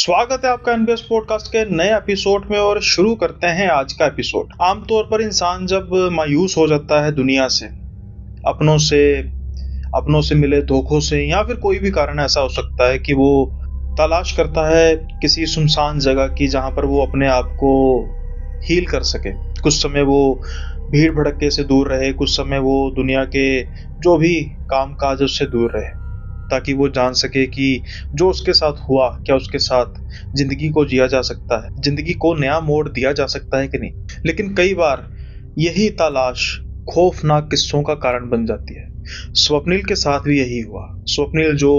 स्वागत है आपका एनबीएस पॉडकास्ट के नए एपिसोड में और शुरू करते हैं आज का एपिसोड। आमतौर पर इंसान जब मायूस हो जाता है दुनिया से, अपनों से अपनों से मिले धोखों से या फिर कोई भी कारण ऐसा हो सकता है कि वो तलाश करता है किसी सुनसान जगह की जहां पर वो अपने आप को हील कर सके। कुछ समय वो भीड़ भड़के से दूर रहे, कुछ समय वो दुनिया के जो भी काम काज उससे दूर रहे, ताकि वो जान सके कि जो उसके साथ हुआ क्या उसके साथ जिंदगी को जिया जा सकता है, जिंदगी को नया मोड़ दिया जा सकता है कि नहीं। लेकिन कई बार यही तलाश खौफनाक किस्सों का कारण बन जाती है। स्वप्निल के साथ भी यही हुआ। स्वप्निल जो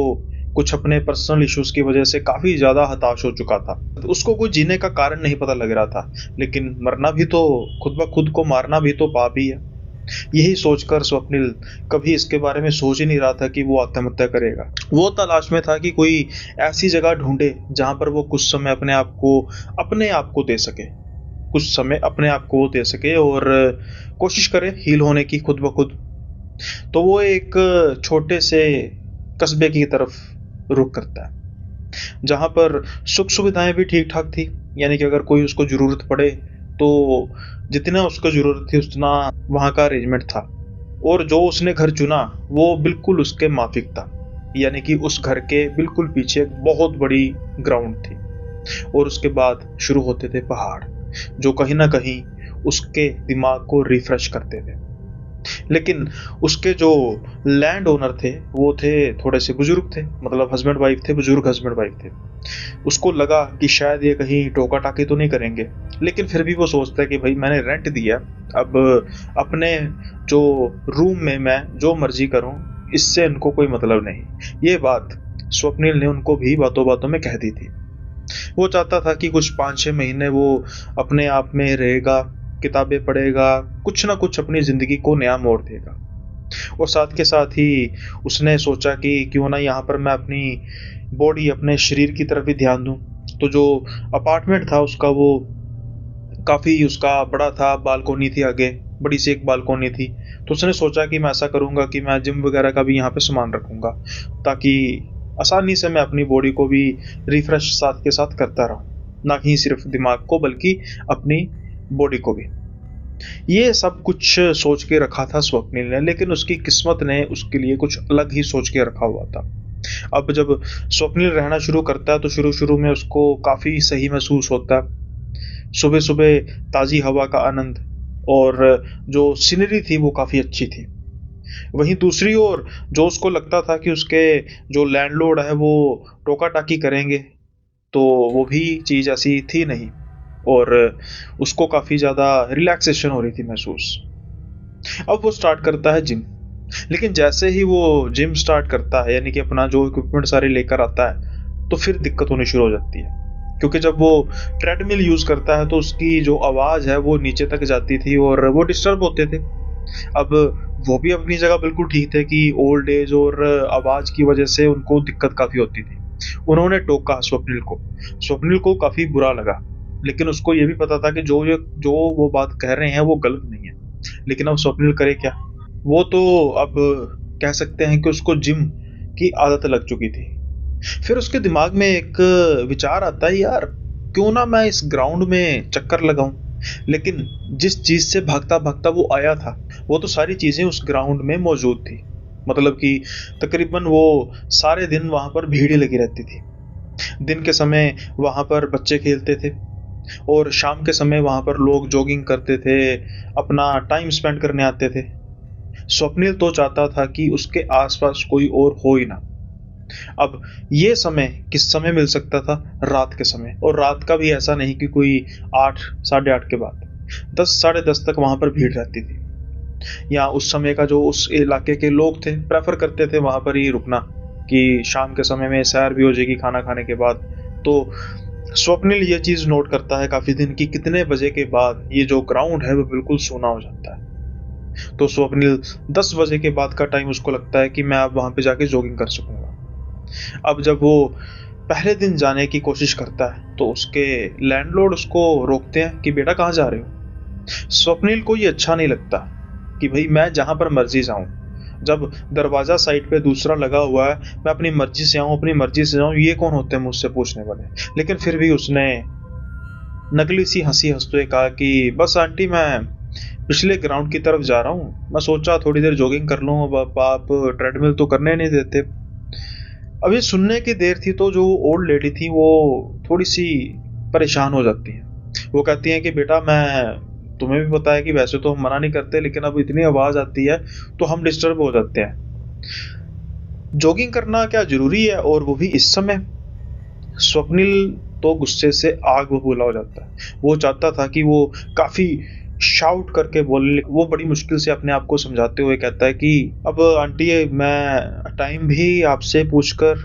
कुछ अपने पर्सनल इश्यूज की वजह से काफी ज्यादा हताश हो चुका था, उसको कोई जीने का कारण नहीं पता लग रहा था, लेकिन मरना भी तो खुद ब खुद को मारना भी तो पाप ही है। यही सोचकर स्वप्निल कभी इसके बारे में सोच ही नहीं रहा था कि वो आत्महत्या करेगा। वो तलाश में था कि कोई ऐसी जगह ढूंढे जहां पर वो कुछ समय अपने आप को दे सके, कुछ समय अपने आप को दे सके और कोशिश करे हील होने की खुद ब खुद। तो वो एक छोटे से कस्बे की तरफ रुख करता है जहां पर सुख सुविधाएं भी ठीक ठाक थी, यानी कि अगर कोई उसको जरूरत पड़े तो जितना उसको जरूरत थी उतना वहां का अरेंजमेंट था। और जो उसने घर चुना वो बिल्कुल उसके माफिक था, यानी कि उस घर के बिल्कुल पीछे एक बहुत बड़ी ग्राउंड थी और उसके बाद शुरू होते थे पहाड़, जो कहीं ना कहीं उसके दिमाग को रिफ्रेश करते थे। लेकिन उसके जो लैंड ओनर थे वो थे थोड़े से बुजुर्ग थे, मतलब हस्बैंड वाइफ थे, बुजुर्ग हस्बैंड वाइफ थे। उसको लगा कि शायद ये कहीं टोका टाकी तो नहीं करेंगे, लेकिन फिर भी वो सोचता है कि भाई मैंने रेंट दिया, अब अपने जो रूम में मैं जो मर्जी करूं इससे उनको कोई मतलब नहीं। ये बात स्वप्निल ने उनको भी बातों बातों में कह दी थी। वो चाहता था कि कुछ 5-6 महीने वो अपने आप में रहेगा, किताबें पढ़ेगा, कुछ ना कुछ अपनी जिंदगी को नया मोड़ देगा। और साथ के साथ ही उसने सोचा कि क्यों ना यहाँ पर मैं अपनी बॉडी, अपने शरीर की तरफ भी ध्यान दूं। तो जो अपार्टमेंट था उसका, वो काफी उसका बड़ा था, बालकोनी थी आगे, बड़ी सी एक बालकोनी थी। तो उसने सोचा कि मैं ऐसा करूंगा कि मैं जिम वगैरह का भी यहाँ पे सामान रखूंगा, ताकि आसानी से मैं अपनी बॉडी को भी रिफ्रेश साथ के साथ करता रहूं, ना कि सिर्फ दिमाग को बल्कि अपनी बॉडी को भी। ये सब कुछ सोच के रखा था स्वप्निल ने, लेकिन उसकी किस्मत ने उसके लिए कुछ अलग ही सोच के रखा हुआ था। अब जब स्वप्निल रहना शुरू करता है तो शुरू शुरू में उसको काफी सही महसूस होता है। सुबह सुबह ताजी हवा का आनंद और जो सीनरी थी वो काफी अच्छी थी। वहीं दूसरी ओर जो उसको लगता था कि उसके जो लैंडलॉर्ड है वो टोका टाकी करेंगे, तो वो भी चीज ऐसी थी नहीं और उसको काफी ज्यादा रिलैक्सेशन हो रही थी महसूस। अब वो स्टार्ट करता है जिम। लेकिन जैसे ही वो जिम स्टार्ट करता है, यानी कि अपना जो इक्विपमेंट सारे लेकर आता है, तो फिर दिक्कत होनी शुरू हो जाती है। क्योंकि जब वो ट्रेडमिल यूज करता है तो उसकी जो आवाज है वो नीचे तक जाती थी और वो डिस्टर्ब होते थे। अब वो भी अपनी जगह बिल्कुल ठीक थे कि ओल्ड एज और आवाज की वजह से उनको दिक्कत काफी होती थी। उन्होंने टोका स्वप्निल को काफी बुरा लगा, लेकिन उसको ये भी पता था कि जो वो बात कह रहे हैं वो गलत नहीं है। लेकिन अब स्वप्निल करे क्या? वो तो अब कह सकते हैं कि उसको जिम की आदत लग चुकी थी। फिर उसके दिमाग में एक विचार आता है, यार क्यों ना मैं इस ग्राउंड में चक्कर लगाऊं। लेकिन जिस चीज से भागता भागता वो आया था वो तो सारी चीजें उस ग्राउंड में मौजूद थी, मतलब कि तकरीबन वो सारे दिन वहां पर भीड़ ही लगी रहती थी। दिन के समय वहां पर बच्चे खेलते थे और शाम के समय वहां पर लोग जॉगिंग करते थे, अपना टाइम स्पेंड करने आते थे। स्वप्निल तो चाहता था कि उसके आसपास कोई और हो ही ना। अब ये समय किस समय मिल सकता था? रात के समय, और रात का भी ऐसा नहीं कि कोई 8, 8:30 के बाद, 10, 10:30 तक वहां पर भीड़ रहती थी। या उस समय का जो उस इलाके के लोग थे प्रेफर करते थे वहां पर ही रुकना, कि शाम के समय में सैर भी हो जाएगी खाना खाने के बाद। तो स्वप्निल ये चीज नोट करता है काफी दिन की कितने बजे के बाद ये जो ग्राउंड है वो बिल्कुल सोना हो जाता है। तो स्वप्निल 10 बजे के बाद का टाइम उसको लगता है कि मैं अब वहां पे जाके जॉगिंग कर सकूंगा। अब जब वो पहले दिन जाने की कोशिश करता है तो उसके लैंडलॉर्ड उसको रोकते हैं कि बेटा कहाँ जा रहे हो। स्वप्निल को ये अच्छा नहीं लगता कि भाई मैं जहां पर मर्जी जाऊं, जब दरवाजा साइड पे दूसरा लगा हुआ है, मैं अपनी मर्जी से आऊं, अपनी मर्जी से जाऊं, ये कौन होते हैं मुझसे पूछने वाले। लेकिन फिर भी उसने नकली सी हंसी हंसते हुए कहा कि बस आंटी, मैं पिछले ग्राउंड की तरफ जा रहा हूँ, मैं सोचा थोड़ी देर जॉगिंग कर लूँ, अब आप ट्रेडमिल तो करने नहीं देते। अब ये सुनने की देर थी तो जो ओल्ड लेडी थी वो थोड़ी सी परेशान हो जाती है। वो कहती हैं कि बेटा, मैं तुम्हें भी पता है कि वैसे तो हम मना नहीं करते, लेकिन अब इतनी आवाज आती है तो हम डिस्टर्ब हो जाते हैं। जॉगिंग करना क्या जरूरी है, और वो भी इस समय? स्वप्निल तो गुस्से से आग बबूला हो जाता है। वो चाहता था कि वो काफी शाउट करके बोले, वो बड़ी मुश्किल से अपने आप को समझाते हुए कहता है कि अब आंटी, मैं टाइम भी आपसे पूछकर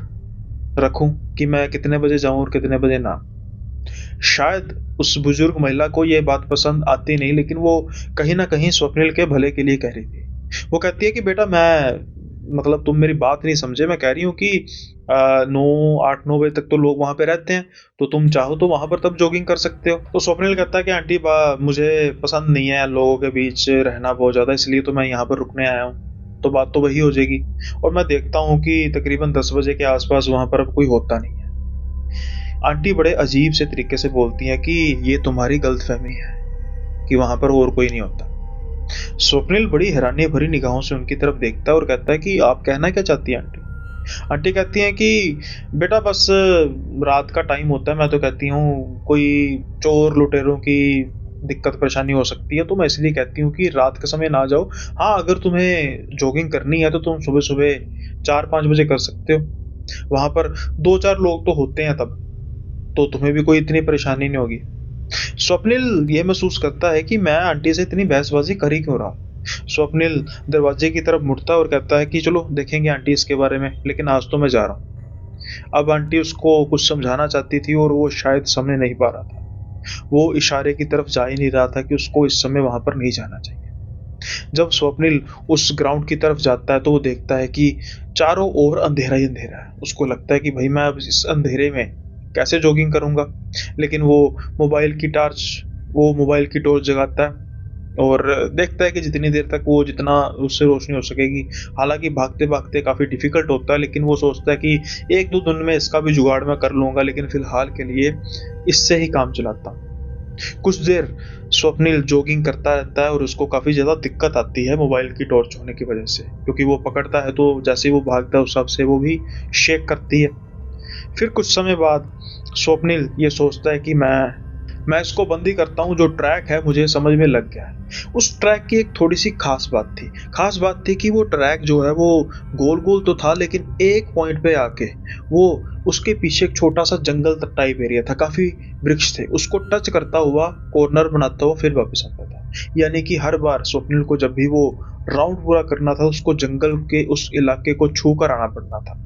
रखूं कि मैं कितने बजे जाऊं और कितने बजे ना। शायद उस बुजुर्ग महिला को ये बात पसंद आती नहीं, लेकिन वो कहीं ना कहीं स्वप्निल के भले के लिए कह रही थी। वो कहती है कि बेटा, मैं मतलब तुम मेरी बात नहीं समझे, मैं कह रही हूँ कि 9 8 9 बजे तक तो लोग वहां पे रहते हैं, तो तुम चाहो तो वहां पर तब जॉगिंग कर सकते हो। तो स्वप्निल कहता है कि आंटी, मुझे पसंद नहीं है लोगों के बीच रहना बहुत ज्यादा, इसलिए तो मैं यहाँ पर रुकने आया हूँ। तो बात तो वही हो जाएगी, और मैं देखता हूँ कि तकरीबन 10 बजे के आसपास वहां पर अब कोई होता नहीं है। आंटी बड़े अजीब से तरीके से बोलती हैं कि ये तुम्हारी गलतफहमी है कि वहां पर और कोई नहीं होता। स्वप्निल बड़ी हैरानी भरी निगाहों से उनकी तरफ देखता है और कहता है कि आप कहना क्या चाहती हैं आंटी? आंटी कहती हैं कि बेटा, बस रात का टाइम होता है, मैं तो कहती हूँ कोई चोर लुटेरों की दिक्कत परेशानी हो सकती है, तो मैं इसलिए कहती हूँ कि रात के समय ना जाओ। हाँ, अगर तुम्हें जॉगिंग करनी है तो तुम सुबह सुबह 4 5 बजे कर सकते हो, वहां पर 2 4 लोग तो होते हैं तब, तो तुम्हें भी कोई इतनी परेशानी नहीं होगी। स्वप्निल ये महसूस करता है कि मैं आंटी से इतनी बहसबाजी कर ही क्यों रहा हूँ। स्वप्निल दरवाजे की तरफ मुड़ता है और कहता है कि चलो देखेंगे आंटी इसके बारे में, लेकिन आज तो मैं जा रहा हूँ। अब आंटी उसको कुछ समझाना चाहती थी और वो शायद समझ नहीं पा रहा था। वो इशारे की तरफ जा ही नहीं रहा था कि उसको इस समय वहां पर नहीं जाना चाहिए। जब स्वप्निल उस ग्राउंड की तरफ जाता है तो वो देखता है कि चारों ओर अंधेरा ही अंधेरा है। उसको लगता है कि भाई, मैं अब इस अंधेरे में कैसे जॉगिंग करूंगा। लेकिन वो मोबाइल की टॉर्च जगाता है और देखता है कि जितनी देर तक वो जितना उससे रोशनी हो सकेगी। हालांकि भागते भागते काफी डिफिकल्ट होता है, लेकिन वो सोचता है कि 1 2 दिन में इसका भी जुगाड़ मैं कर लूंगा, लेकिन फिलहाल के लिए इससे ही काम चलाता हूँ। कुछ देर स्वप्निल जॉगिंग करता रहता है और उसको काफी ज्यादा दिक्कत आती है मोबाइल की टॉर्च होने की वजह से, क्योंकि वो पकड़ता है तो जैसे ही वो भागता है उस हिसाब से वो भी शेक करती है। फिर कुछ समय बाद स्वप्निल ये सोचता है कि मैं इसको बंदी करता हूँ। जो ट्रैक है मुझे समझ में लग गया है। उस ट्रैक की एक थोड़ी सी खास बात थी कि वो ट्रैक जो है वो गोल गोल तो था, लेकिन एक पॉइंट पे आके वो उसके पीछे एक छोटा सा जंगल टाइप एरिया था, काफी वृक्ष थे, उसको टच करता हुआ कॉर्नर बनाता हुआ फिर वापस आता था। यानी कि हर बार स्वप्निल को जब भी वो राउंड पूरा करना था, उसको जंगल के उस इलाके को छू कर आना पड़ता था।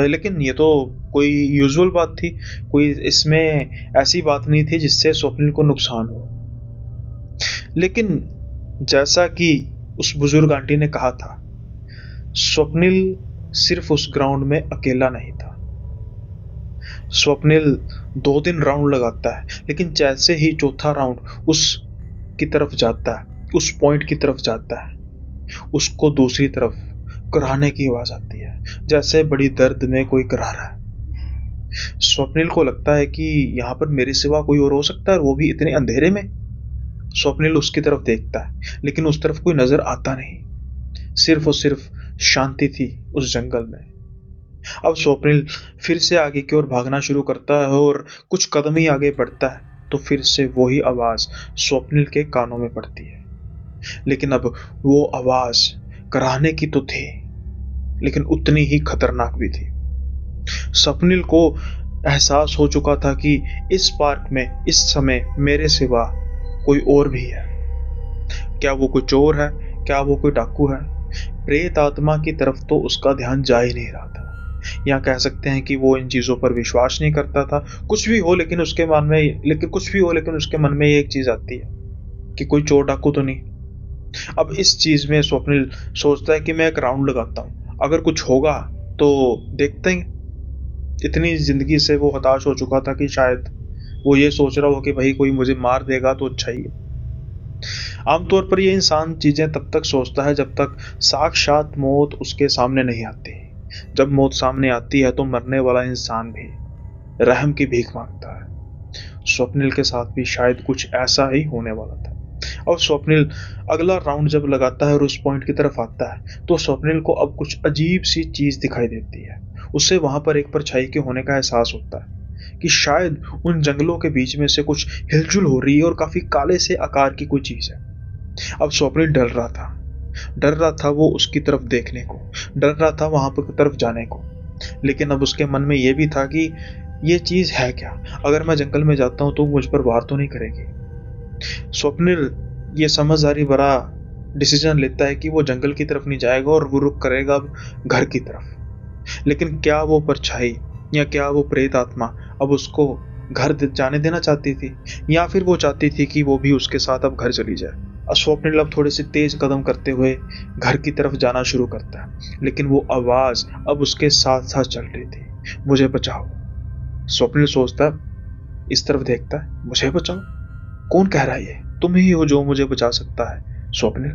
लेकिन ये तो कोई यूजुअल बात थी, कोई इसमें ऐसी बात नहीं थी जिससे स्वप्निल को नुकसान हो। लेकिन जैसा कि उस बुजुर्ग आंटी ने कहा था, स्वप्निल सिर्फ उस ग्राउंड में अकेला नहीं था। स्वप्निल 2 दिन राउंड लगाता है, लेकिन जैसे ही चौथा राउंड उस की तरफ जाता है, उस पॉइंट की तरफ जाता है, उसको दूसरी तरफ कराहने की आवाज आती है, जैसे बड़ी दर्द में कोई करा रहा है। स्वप्निल को लगता है कि यहाँ पर मेरे सिवा कोई और हो सकता है, और वो भी इतने अंधेरे में। स्वप्निल उसकी तरफ देखता है, लेकिन उस तरफ कोई नजर आता नहीं। सिर्फ और सिर्फ शांति थी उस जंगल में। अब स्वप्निल फिर से आगे की ओर भागना शुरू करता है और कुछ कदम ही आगे बढ़ता है तो फिर से वही आवाज स्वप्निल के कानों में पड़ती है। लेकिन अब वो आवाज कराहने की तो थी, लेकिन उतनी ही खतरनाक भी थी। स्वप्निल को एहसास हो चुका था कि इस पार्क में इस समय मेरे सिवा कोई और भी है। क्या वो कोई चोर है, क्या वो कोई डाकू है? प्रेत आत्मा की तरफ तो उसका ध्यान जा ही नहीं रहा था। या कह सकते हैं कि वो इन चीजों पर विश्वास नहीं करता था। कुछ भी हो, लेकिन उसके मन में एक चीज आती है कि कोई चोर डाकू तो नहीं। अब इस चीज में स्वप्निल सोचता है कि मैं एक राउंड लगाता हूँ, अगर कुछ होगा तो देखते हैं। इतनी जिंदगी से वो हताश हो चुका था कि शायद वो ये सोच रहा हो कि भाई कोई मुझे मार देगा तो अच्छा ही है। आमतौर पर ये इंसान चीजें तब तक सोचता है जब तक साक्षात मौत उसके सामने नहीं आती। जब मौत सामने आती है तो मरने वाला इंसान भी रहम की भीख मांगता है। स्वप्निल के साथ भी शायद कुछ ऐसा ही होने वाला था। और स्वप्निल अगला राउंड जब लगाता है और उस पॉइंट की तरफ आता है तो स्वप्निल को अब कुछ अजीब सी चीज दिखाई देती है। उसे वहां पर एक परछाई के होने का एहसास होता है कि शायद उन जंगलों के बीच में से कुछ हिलजुल हो रही है और काफी काले से आकार की कोई चीज है। अब स्वप्निल डर रहा था वो उसकी तरफ देखने को, डर रहा था वहां पर तरफ जाने को। लेकिन अब उसके मन में यह भी था कि ये चीज है क्या, अगर मैं जंगल में जाता हूं तो मुझ पर वार तो नहीं करेगी। स्वप्निल ये समझदारी भरा डिसीजन लेता है कि वो जंगल की तरफ नहीं जाएगा और वो रुक करेगा अब घर की तरफ। लेकिन क्या वो परछाई या क्या वो प्रेत आत्मा अब उसको घर जाने देना चाहती थी, या फिर वो चाहती थी कि वो भी उसके साथ अब घर चली जाए। स्वप्निल अब थोड़े से तेज कदम करते हुए घर की तरफ जाना शुरू करता है, लेकिन वो आवाज अब उसके साथ साथ चल रही थी, मुझे बचाओ। स्वप्निल सोचता है, इस तरफ देखता है, मुझे बचाओ, कौन कह रहा है ये? तुम ही हो जो मुझे बचा सकता है स्वप्निल।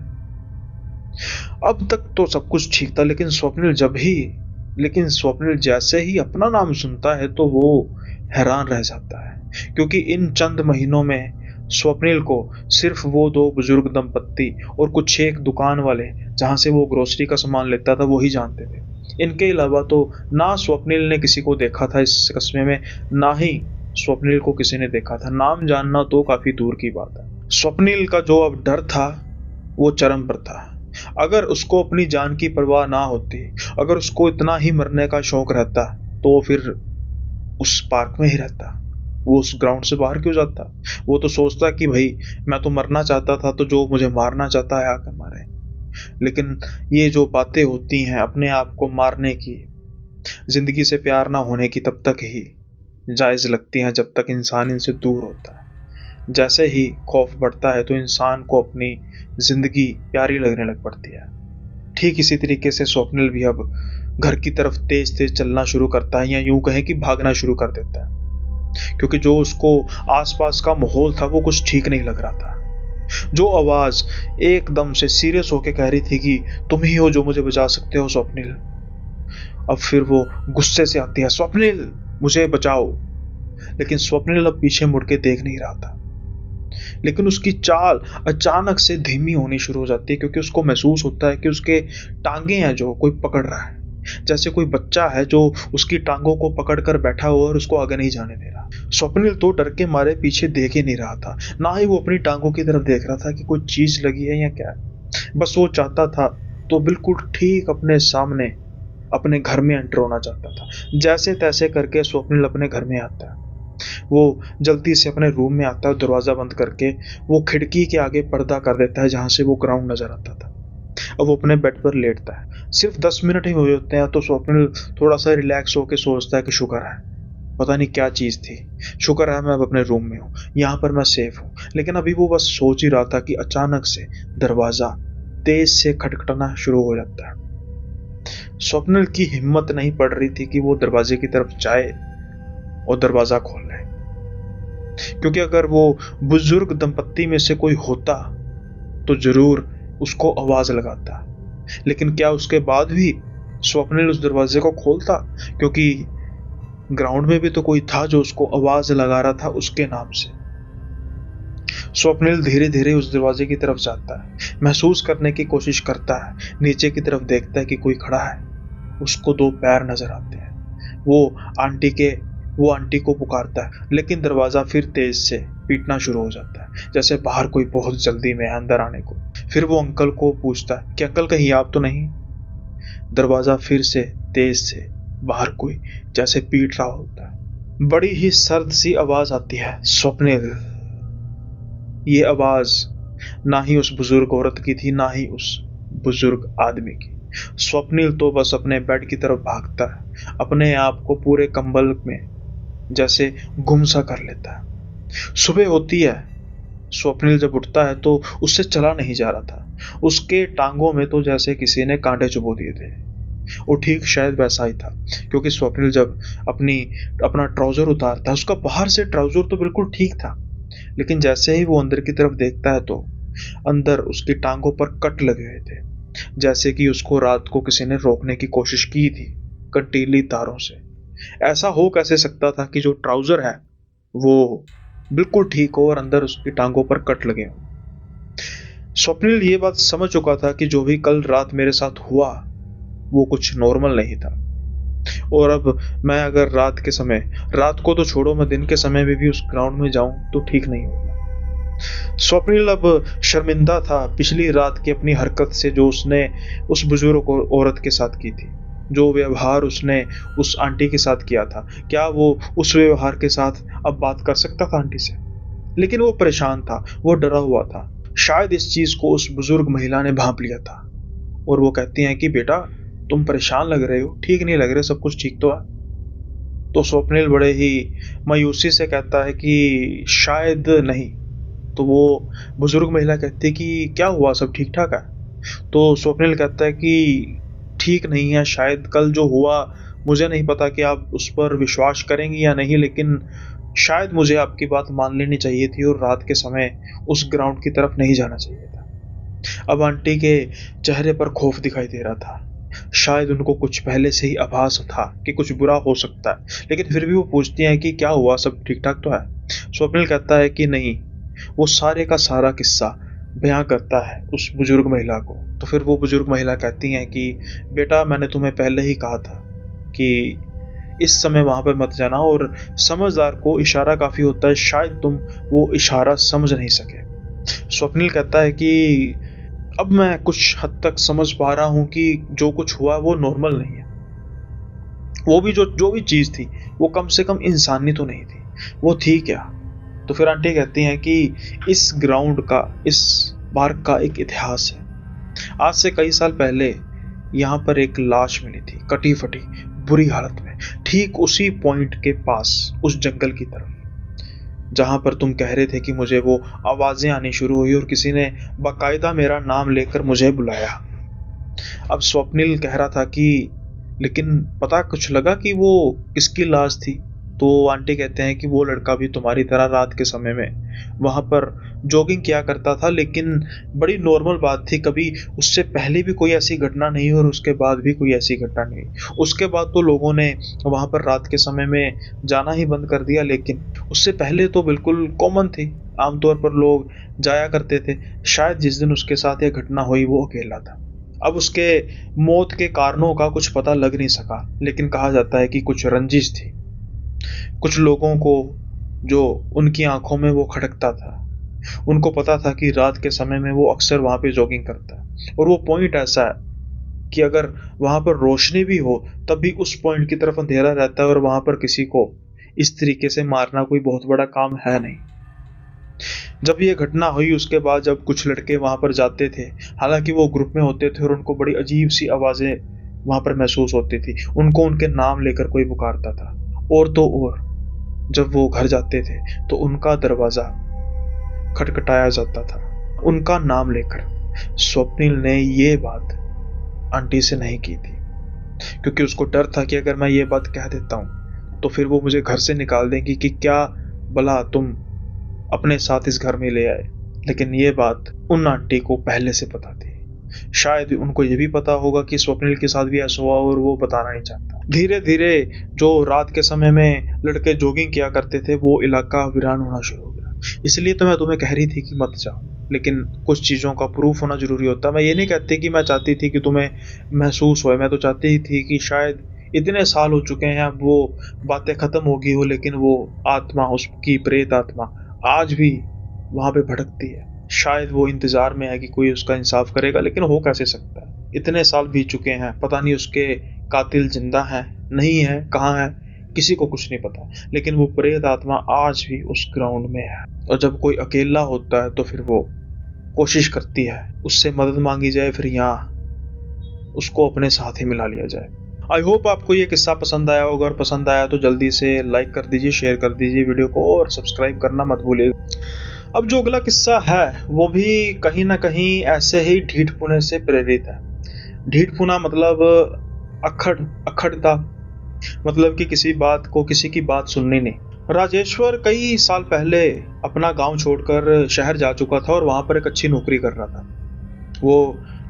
अब तक तो सब कुछ ठीक था, लेकिन स्वप्निल जैसे ही अपना नाम सुनता है तो वो हैरान रह जाता है, क्योंकि इन चंद महीनों में स्वप्निल को सिर्फ वो दो बुजुर्ग दंपत्ति और कुछ एक दुकान वाले जहां से वो ग्रोसरी का सामान लेता था वो ही जानते थे। इनके अलावा तो ना स्वप्निल ने किसी को देखा था इस कस्बे में, ना ही स्वप्निल को किसी ने देखा था। नाम जानना तो काफी दूर की बात है। स्वप्निल का जो अब डर था वो चरम पर था। अगर उसको अपनी जान की परवाह ना होती, अगर उसको इतना ही मरने का शौक रहता, तो वो फिर उस पार्क में ही रहता, वो उस ग्राउंड से बाहर क्यों जाता? वो तो सोचता कि भाई मैं तो मरना चाहता था, तो जो मुझे मारना चाहता है आकर मारे। लेकिन ये जो बातें होती हैं अपने आप को मारने की, जिंदगी से प्यार ना होने की, तब तक ही जायज लगती हैं जब तक इंसान इनसे दूर होता है। जैसे ही खौफ बढ़ता है तो इंसान को अपनी जिंदगी प्यारी लगने लग पड़ती है। ठीक इसी तरीके से स्वप्निल भी अब घर की तरफ तेज तेज चलना शुरू करता है, या यूं कहें कि भागना शुरू कर देता है, क्योंकि जो उसको आसपास का माहौल था वो कुछ ठीक नहीं लग रहा था। जो आवाज एकदम से सीरियस होकर कह रही थी कि तुम ही हो जो मुझे बचा सकते हो स्वप्निल, अब फिर वो गुस्से से आती है, स्वप्निल मुझे बचाओ। लेकिन स्वप्निल अब पीछे मुड़ के देख नहीं रहा था, लेकिन उसकी चाल अचानक से धीमी होनी शुरू हो जाती है, क्योंकि उसको महसूस होता है कि उसके टांगे हैं जो कोई पकड़ रहा है, जैसे कोई बच्चा है जो उसकी टांगों को पकड़ कर बैठा हुआ और उसको आगे नहीं जाने दे रहा। स्वप्निल तो डर के मारे पीछे देख ही नहीं रहा था, ना ही वो अपनी टांगों की तरफ देख रहा था कि कोई चीज लगी है या क्या। बस वो चाहता था तो बिल्कुल ठीक अपने सामने अपने घर में एंटर होना चाहता था। जैसे तैसे करके स्वप्निल अपने घर में आता है। वो जल्दी से अपने रूम में आता है, दरवाजा बंद करके वो खिड़की के आगे पर्दा कर देता है जहां से वो ग्राउंड नजर आता था। अब वो अपने बेड पर लेटता है। सिर्फ 10 मिनट ही हुए होते हैं तो स्वप्निल थोड़ा सा रिलैक्स होकर सोचता है कि शुक्र है, पता नहीं क्या चीज थी, शुक्र है मैं अब अपने रूम में हूँ, यहाँ पर मैं सेफ हूँ। लेकिन अभी वो बस सोच ही रहा था कि अचानक से दरवाजा तेज से खटखटाना शुरू हो जाता है। स्वप्निल की हिम्मत नहीं पड़ रही थी कि वो दरवाजे की तरफ जाए और दरवाजा खोल ले, क्योंकि अगर वो बुजुर्ग दंपत्ति में से कोई होता तो जरूर उसको आवाज लगाता। लेकिन क्या उसके बाद भी स्वप्निल उस दरवाजे को खोलता? क्योंकि ग्राउंड में भी तो कोई था जो उसको आवाज लगा रहा था उसके नाम से। स्वप्निल धीरे धीरे उस दरवाजे की तरफ जाता है, महसूस करने की कोशिश करता है, नीचे की तरफ देखता है कि कोई खड़ा है। उसको 2 पैर नजर आते हैं। वो आंटी को पुकारता है, लेकिन दरवाजा फिर तेज से पीटना शुरू हो जाता है, जैसे बाहर कोई बहुत जल्दी में है अंदर आने को। फिर वो अंकल को पूछता है कि अंकल कहीं आप तो नहीं? दरवाजा फिर से तेज से बाहर कोई जैसे पीट रहा होता है। बड़ी ही सर्द सी आवाज आती है, स्वप्निल। ये आवाज ना ही उस बुजुर्ग औरत की थी, ना ही उस बुजुर्ग आदमी की। स्वप्निल तो बस अपने बेड की तरफ भागता है, अपने आप को पूरे कंबल में जैसे गुम सा कर लेता है। सुबह होती है। स्वप्निल जब उठता है तो उससे चला नहीं जा रहा था। उसके टांगों में तो जैसे किसी ने कांटे चुभो दिए थे। और ठीक शायद वैसा ही था, क्योंकि स्वप्निल जब अपना ट्राउजर उतारता है, उसका बाहर से ट्राउजर तो बिल्कुल ठीक था, लेकिन जैसे ही वो अंदर की तरफ देखता है तो अंदर उसकी टांगों पर कट लगे हुए थे, जैसे कि उसको रात को किसी ने रोकने की कोशिश की थी कंटीली तारों से। ऐसा हो कैसे सकता था कि जो ट्राउजर है वो बिल्कुल ठीक हो और अंदर उसकी टांगों पर कट लगे हों। स्वप्निल ये बात समझ चुका था कि जो भी कल रात मेरे साथ हुआ वो कुछ नॉर्मल नहीं था, और अब मैं अगर रात को तो छोड़ो, मैं दिन के समय में भी उस ग्राउंड में जाऊं तो ठीक नहीं होगा। स्वप्निल अब शर्मिंदा था पिछली रात की अपनी हरकत से, जो उसने उस बुजुर्ग औरत के साथ की थी, जो व्यवहार उसने उस आंटी के साथ किया था। क्या वो उस व्यवहार के साथ अब बात कर सकता था आंटी से? लेकिन वो परेशान था, वो डरा हुआ था। शायद इस चीज को उस बुजुर्ग महिला ने भांप लिया था, और वो कहती हैं कि बेटा, तुम परेशान लग रहे हो, ठीक नहीं लग रहे, सब कुछ ठीक तो है? तो स्वप्निल बड़े ही मायूसी से कहता है कि शायद नहीं। तो वो बुजुर्ग महिला कहती है कि क्या हुआ, सब ठीक ठाक है? तो स्वप्निल कहता है कि ठीक नहीं है शायद, कल जो हुआ मुझे नहीं पता कि आप उस पर विश्वास करेंगी या नहीं, लेकिन शायद मुझे आपकी बात मान लेनी चाहिए थी और रात के समय उस ग्राउंड की तरफ नहीं जाना चाहिए था। अब आंटी के चेहरे पर खौफ दिखाई दे रहा था। शायद उनको कुछ पहले से ही आभास था कि कुछ बुरा हो सकता है, लेकिन फिर भी वो पूछती हैं कि क्या हुआ, सब ठीक ठाक तो है? स्वप्निल कहता है कि नहीं। वो सारे का सारा किस्सा बयां करता है उस बुजुर्ग महिला को। तो फिर वो बुजुर्ग महिला कहती हैं कि बेटा, मैंने तुम्हें पहले ही कहा था कि इस समय वहां पर मत जाना, और समझदार को इशारा काफी होता है, शायद तुम वो इशारा समझ नहीं सके। स्वप्निल कहता है कि अब मैं कुछ हद तक समझ पा रहा हूं कि जो कुछ हुआ वो नॉर्मल नहीं है। वो भी जो भी चीज थी वो कम से कम इंसानी तो नहीं थी, वो थी क्या? तो फिर आंटी कहती हैं कि इस ग्राउंड का, इस पार्क का एक इतिहास है। आज से कई साल पहले यहाँ पर एक लाश मिली थी, कटी फटी बुरी हालत में, ठीक उसी पॉइंट के पास, उस जंगल की तरफ जहां पर तुम कह रहे थे कि मुझे वो आवाजें आनी शुरू हुई और किसी ने बाकायदा मेरा नाम लेकर मुझे बुलाया। अब स्वप्निल कह रहा था कि लेकिन पता कुछ लगा कि वो किसकी लाश थी? तो आंटी कहते हैं कि वो लड़का भी तुम्हारी तरह रात के समय में वहां पर जॉगिंग किया करता था, लेकिन बड़ी नॉर्मल बात थी, कभी उससे पहले भी कोई ऐसी घटना नहीं और उसके बाद भी कोई ऐसी घटना नहीं। उसके बाद तो लोगों ने वहां पर रात के समय में जाना ही बंद कर दिया, लेकिन उससे पहले तो बिल्कुल कॉमन थी, आमतौर पर लोग जाया करते थे। शायद जिस दिन उसके साथ यह घटना हुई वो अकेला था। अब उसके मौत के कारणों का कुछ पता लग नहीं सका, लेकिन कहा जाता है कि कुछ रंजिश थी, कुछ लोगों को जो उनकी आंखों में वो खटकता था। उनको पता था कि रात के समय में वो अक्सर वहां पे जॉगिंग करता है, और वो पॉइंट ऐसा है कि अगर वहां पर रोशनी भी हो तब भी उस पॉइंट की तरफ अंधेरा रहता है, और वहां पर किसी को इस तरीके से मारना कोई बहुत बड़ा काम है नहीं। जब ये घटना हुई उसके बाद जब कुछ लड़के वहां पर जाते थे, हालांकि वो ग्रुप में होते थे, और उनको बड़ी अजीब सी आवाजें वहां पर महसूस होती थी, उनको उनके नाम लेकर कोई पुकारता था। और तो और जब वो घर जाते थे तो उनका दरवाजा खटखटाया जाता था उनका नाम लेकर। स्वप्निल ने ये बात आंटी से नहीं की थी, क्योंकि उसको डर था कि अगर मैं ये बात कह देता हूं तो फिर वो मुझे घर से निकाल देंगी कि क्या भला तुम अपने साथ इस घर में ले आए। लेकिन ये बात उन आंटी को पहले से पता थी। शायद उनको ये भी पता होगा कि स्वप्निल के साथ भी ऐसा हुआ और वो बताना नहीं चाहता। धीरे धीरे जो रात के समय में लड़के जॉगिंग किया करते थे वो इलाका वीरान होना शुरू हो गया। इसलिए तो मैं तुम्हें कह रही थी कि मत जाओ, लेकिन कुछ चीजों का प्रूफ होना जरूरी होता है। मैं ये नहीं कहती कि मैं चाहती थी कि तुम्हें महसूस हो, मैं तो चाहती ही थी कि शायद इतने साल हो चुके हैं, अब वो बातें खत्म हो गई हो, लेकिन वो आत्मा, उसकी प्रेत आत्मा आज भी वहां पे भटकती है। शायद वो इंतजार में है कि कोई उसका इंसाफ करेगा, लेकिन हो कैसे सकता है? इतने साल बीत चुके हैं, पता नहीं उसके कातिल जिंदा है नहीं है, कहाँ है, किसी को कुछ नहीं पता, लेकिन वो प्रेत आत्मा आज भी उस ग्राउंड में है। और जब कोई अकेला होता है तो फिर वो कोशिश करती है उससे मदद मांगी जाए, फिर यहाँ उसको अपने साथ ही मिला लिया जाए। आई होप आपको ये किस्सा पसंद आया होगा, और पसंद आया तो जल्दी से लाइक कर दीजिए, शेयर कर दीजिए वीडियो को, और सब्सक्राइब करना मत भूलिएगा। अब जो अगला किस्सा है वो भी कहीं ना कहीं ऐसे ही ढीठपुने से प्रेरित है। ढीठपुना मतलब अखड़ता, मतलब कि किसी की बात सुननी नहीं। राजेश्वर कई साल पहले अपना गांव छोड़कर शहर जा चुका था और वहां पर एक अच्छी नौकरी कर रहा था। वो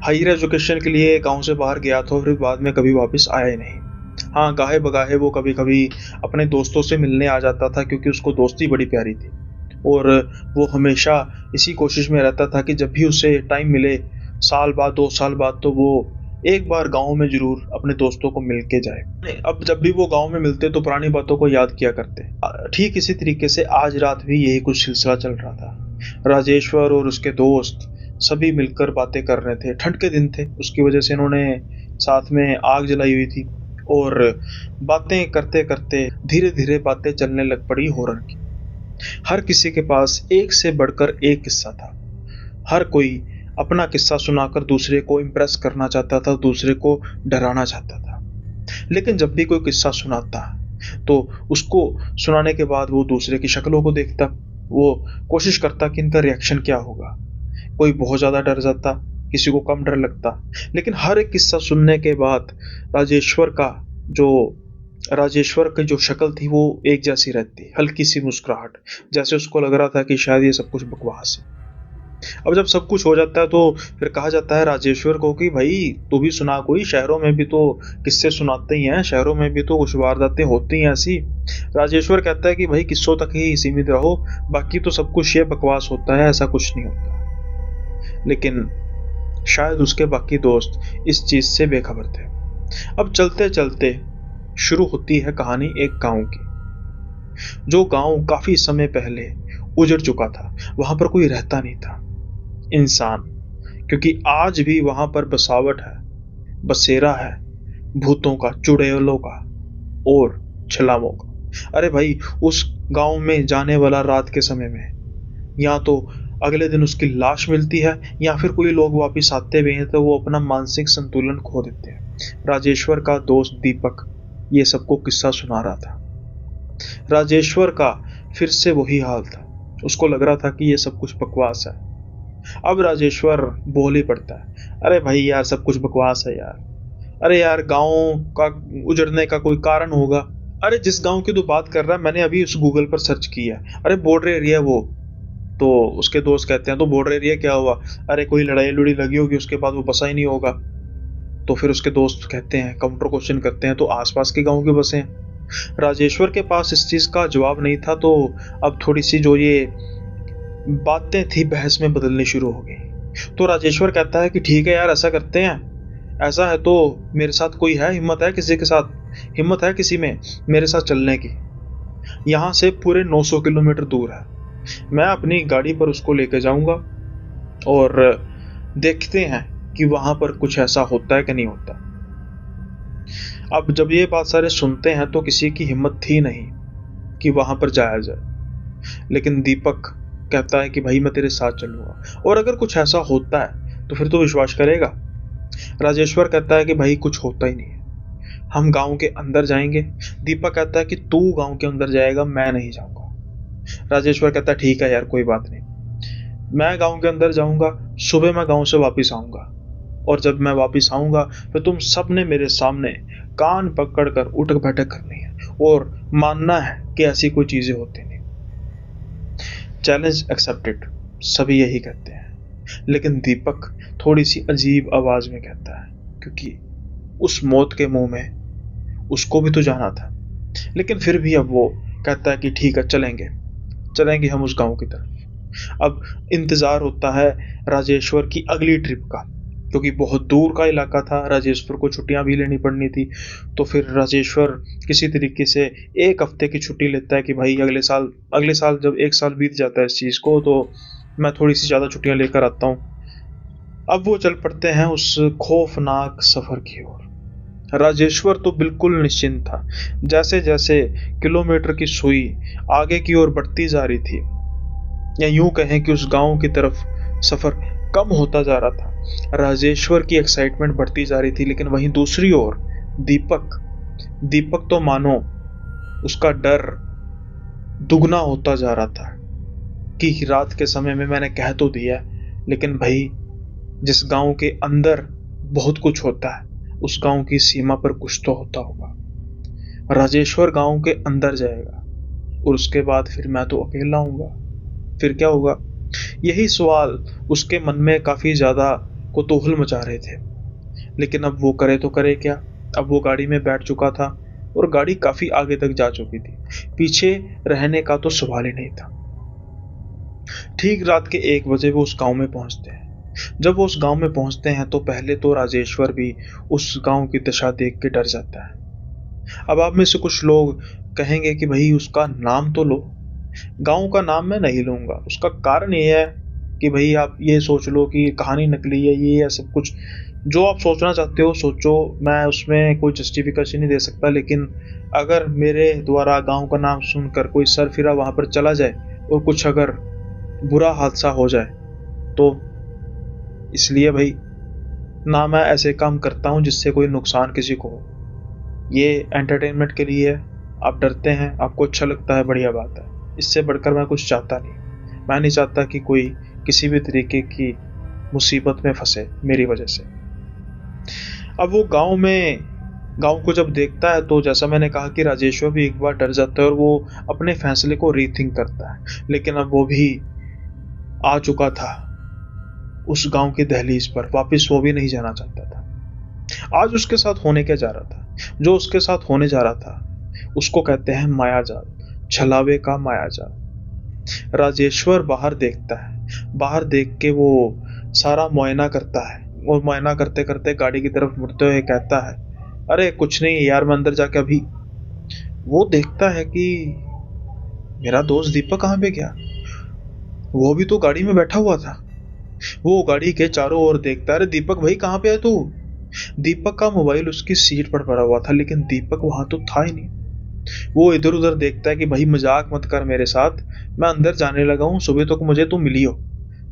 हायर एजुकेशन के लिए गांव से बाहर गया था और फिर बाद में कभी वापस आया ही नहीं। हाँ, गाहे बगाहे वो कभी कभी अपने दोस्तों से मिलने आ जाता था, क्योंकि उसको दोस्ती बड़ी प्यारी थी। और वो हमेशा इसी कोशिश में रहता था कि जब भी उसे टाइम मिले, साल बाद 2 साल बाद, तो वो एक बार गांव में जरूर अपने दोस्तों को मिल के जाए। अब जब भी वो गांव में मिलते तो पुरानी बातों को याद किया करते। ठीक इसी तरीके से आज रात भी यही कुछ सिलसिला चल रहा था। राजेश्वर और उसके दोस्त सभी मिलकर बातें कर रहे थे। ठंड के दिन थे, उसकी वजह से इन्होंने साथ में आग जलाई हुई थी और बातें करते करते धीरे धीरे बातें चलने लग पड़ी हॉरर की। हर किसी के पास एक से बढ़कर एक किस्सा था। हर कोई अपना किस्सा सुनाकर दूसरे को इम्प्रेस करना चाहता था, दूसरे को डराना चाहता था। लेकिन जब भी कोई किस्सा सुनाता तो उसको सुनाने के बाद वो दूसरे की शक्लों को देखता। वो कोशिश करता कि इनका रिएक्शन क्या होगा। कोई बहुत ज्यादा डर जाता, किसी को कम डर लगता। लेकिन हर एक किस्सा सुनने के बाद राजेश्वर का जो राजेश्वर की जो शक्ल थी वो एक जैसी रहती, हल्की सी मुस्कुराहट, जैसे उसको लग रहा था कि शायद ये सब कुछ बकवास है। अब जब सब कुछ हो जाता है तो फिर कहा जाता है राजेश्वर को कि भाई तू भी सुना कोई, शहरों में भी तो किस्से सुनाते ही हैं, शहरों में भी तो कुछ वारदातें होती हैं ऐसी। राजेश्वर कहता है कि भाई किस्सों तक ही सीमित रहो, बाकी तो सब कुछ ये बकवास होता है, ऐसा कुछ नहीं होता। लेकिन शायद उसके बाकी दोस्त इस चीज से बेखबर थे। अब चलते चलते शुरू होती है कहानी एक गांव की, जो गांव काफी समय पहले उजड़ चुका था। वहां पर कोई रहता नहीं था इंसान, क्योंकि आज भी वहां पर बसावट है, बसेरा है भूतों का, चुड़ैलों का और छलामों का। अरे भाई, उस गांव में जाने वाला रात के समय में या तो अगले दिन उसकी लाश मिलती है या फिर कोई लोग वापस आते भी हैं तो वो अपना मानसिक संतुलन खो देते हैं। राजेश्वर का दोस्त दीपक ये सबको किस्सा सुना रहा था। राजेश्वर का फिर से वही हाल था, उसको लग रहा था कि ये सब कुछ बकवास है। अब राजेश्वर बोल ही पड़ता है, अरे भाई यार सब कुछ बकवास है यार। अरे यार गांव का उजड़ने का कोई कारण होगा। अरे जिस गांव की तू बात कर रहा है मैंने अभी उस गूगल पर सर्च किया, अरे बॉर्डर एरिया वो। तो उसके दोस्त कहते हैं तो बॉर्डर एरिया क्या हुआ? अरे कोई लड़ाई लुड़ी लगी होगी, उसके बाद वो बसा ही नहीं होगा। तो फिर उसके दोस्त कहते हैं, काउंटर क्वेश्चन करते हैं, तो आसपास के गांव के बसे हैं। राजेश्वर के पास इस चीज का जवाब नहीं था, तो अब थोड़ी सी जो ये बातें थी बहस में बदलनी शुरू हो गई। तो राजेश्वर कहता है कि ठीक है यार, ऐसा करते हैं, ऐसा है तो मेरे साथ कोई है, हिम्मत है किसी के साथ, हिम्मत है किसी में मेरे साथ चलने की? यहाँ से पूरे 900 किलोमीटर दूर है, मैं अपनी गाड़ी पर उसको लेके जाऊंगा और देखते हैं कि वहां पर कुछ ऐसा होता है कि नहीं होता। अब जब ये बात सारे सुनते हैं तो किसी की हिम्मत थी नहीं कि वहां पर जाया जाए। लेकिन दीपक कहता है कि भाई मैं तेरे साथ चलूंगा और अगर कुछ ऐसा होता है तो फिर तो विश्वास करेगा। राजेश्वर कहता है कि भाई कुछ होता ही नहीं है, हम गांव के अंदर जाएंगे। दीपक कहता है कि तू गांव के अंदर जाएगा, मैं नहीं जाऊंगा। राजेश्वर कहता है ठीक है यार, कोई बात नहीं, मैं गांव के अंदर जाऊंगा, सुबह मैं गांव से वापस आऊंगा और जब मैं वापस आऊंगा फिर तुम सब ने मेरे सामने कान पकड़कर उठक बैठक करनी है और मानना है कि ऐसी कोई चीजें होती नहीं। चैलेंज एक्सेप्टेड, सभी यही कहते हैं। लेकिन दीपक थोड़ी सी अजीब आवाज में कहता है, क्योंकि उस मौत के मुंह में उसको भी तो जाना था। लेकिन फिर भी अब वो कहता है कि ठीक है, चलेंगे चलेंगे हम उस गांव की तरफ। अब इंतजार होता है राजेश्वर की अगली ट्रिप का, क्योंकि बहुत दूर का इलाका था, राजेश्वर को छुट्टियां भी लेनी पड़नी थी। तो फिर राजेश्वर किसी तरीके से 1 हफ्ते की छुट्टी लेता है कि भाई अगले साल जब 1 साल बीत जाता है इस चीज को, तो मैं थोड़ी सी ज्यादा छुट्टियां लेकर आता हूँ। अब वो चल पड़ते हैं उस खौफनाक सफर की ओर। राजेश्वर तो बिल्कुल निश्चिंत था। जैसे जैसे किलोमीटर की सुई आगे की ओर बढ़ती जा रही थी, या यूं कहें कि उस गांव की तरफ सफर कम होता जा रहा था, राजेश्वर की एक्साइटमेंट बढ़ती जा रही थी। लेकिन वहीं दूसरी ओर दीपक तो मानो उसका डर दुगना होता जा रहा था कि रात के समय में मैंने कह तो दिया, लेकिन भाई जिस गांव के अंदर बहुत कुछ होता है उस गांव की सीमा पर कुछ तो होता होगा। राजेश्वर गांव के अंदर जाएगा, और उसके बाद फिर मैं तो अकेला आऊंगा, फिर क्या होगा? यही सवाल उसके मन में काफी ज्यादा कुतूहल मचा रहे थे। लेकिन अब वो करे तो करे क्या? अब वो गाड़ी में बैठ चुका था और गाड़ी काफी आगे तक जा चुकी थी। पीछे रहने का तो सवाल ही नहीं था। ठीक रात के 1 बजे वो उस गांव में पहुंचते हैं। जब वो उस गांव में पहुंचते हैं तो पहले तो राजेश्वर भी उस गांव की दशा देख के डर जाता है। अब आप में से कुछ लोग कहेंगे कि भाई उसका नाम तो लो। गांव का नाम मैं नहीं लूंगा। उसका कारण ये है कि भाई आप ये सोच लो कि कहानी नकली है, ये है सब कुछ। जो आप सोचना चाहते हो सोचो, मैं उसमें कोई जस्टिफिकेशन नहीं दे सकता। लेकिन अगर मेरे द्वारा गांव का नाम सुनकर कोई सरफिरा वहां पर चला जाए और कुछ अगर बुरा हादसा हो जाए तो इसलिए भाई ना मैं ऐसे काम करता हूँ जिससे कोई नुकसान किसी को हो। ये एंटरटेनमेंट के लिए है। आप डरते हैं, आपको अच्छा लगता है, बढ़िया बात है। इससे बढ़कर मैं कुछ चाहता नहीं। मैं नहीं चाहता कि कोई किसी भी तरीके की मुसीबत में फंसे मेरी वजह से। अब वो गांव को जब देखता है तो जैसा मैंने कहा कि राजेश्वर भी एक बार डर जाता है और वो अपने फैसले को रीथिंक करता है। लेकिन अब वो भी आ चुका था उस गांव की दहलीज पर, वापस वो भी नहीं जाना चाहता था। आज उसके साथ होने क्या जा रहा था? जो उसके साथ होने जा रहा था उसको कहते हैं मायाजाल, छलावे का मायाजाल। राजेश्वर बाहर देखता है। बाहर देख के वो सारा मुआयना करता है और मुआयना करते करते गाड़ी की तरफ मुड़ते हुए कहता है, अरे कुछ नहीं यार, मैं अंदर जाके अभी। वो देखता है कि मेरा दोस्त दीपक कहाँ पे गया? वो भी तो गाड़ी में बैठा हुआ था। वो गाड़ी के चारों ओर देखता है, अरे दीपक भाई कहाँ पे है तू? दीपक का मोबाइल उसकी सीट पर पड़ा हुआ था, लेकिन दीपक वहां तो था ही नहीं। वो इधर उधर देखता है कि भाई मजाक मत कर मेरे साथ, मैं अंदर जाने लगा हूँ, सुबह तक मुझे तो मिली हो।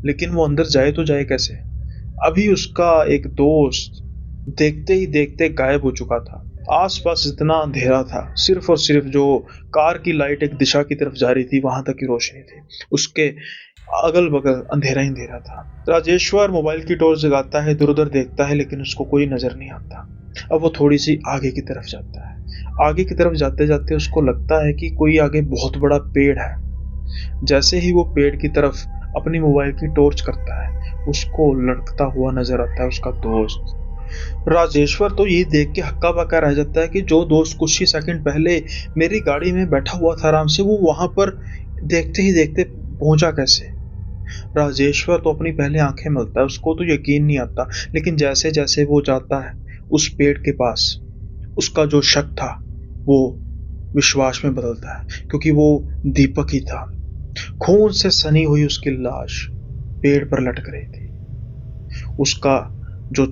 लेकिन वो अंदर जाए तो जाए कैसे? अभी उसका एक दोस्त देखते ही देखते गायब हो चुका था। आसपास इतना अंधेरा था, सिर्फ और सिर्फ जो कार की लाइट एक दिशा की तरफ जा रही थी वहां तक की रोशनी थी। उसके अगल बगल अंधेरा ही अंधेरा था। राजेश्वर मोबाइल की टॉर्च जगाता है, इधर उधर देखता है, लेकिन उसको कोई नजर नहीं आता। अब वो थोड़ी सी आगे की तरफ जाता है। आगे की तरफ जाते जाते उसको लगता है कि कोई आगे बहुत बड़ा पेड़ है। जैसे ही वो पेड़ की तरफ अपनी मोबाइल की टॉर्च करता है, उसको लड़कता हुआ नजर आता है उसका दोस्त। राजेश्वर तो ये देख के हक्का बक्का रह जाता है कि जो दोस्त कुछ ही सेकंड पहले मेरी गाड़ी में बैठा हुआ था आराम से, वो वहां पर देखते ही देखते पहुंचा कैसे? राजेश्वर तो अपनी पहले आंखें मलता है, उसको तो यकीन नहीं आता। लेकिन जैसे जैसे वो जाता है उस पेड़ के पास, उसका जो शक था वो विश्वास में बदलता है, क्योंकि वो दीपक ही था। खून से सनी हुई उसकी लाश पेड़ पर लटक रही थी। उसका जो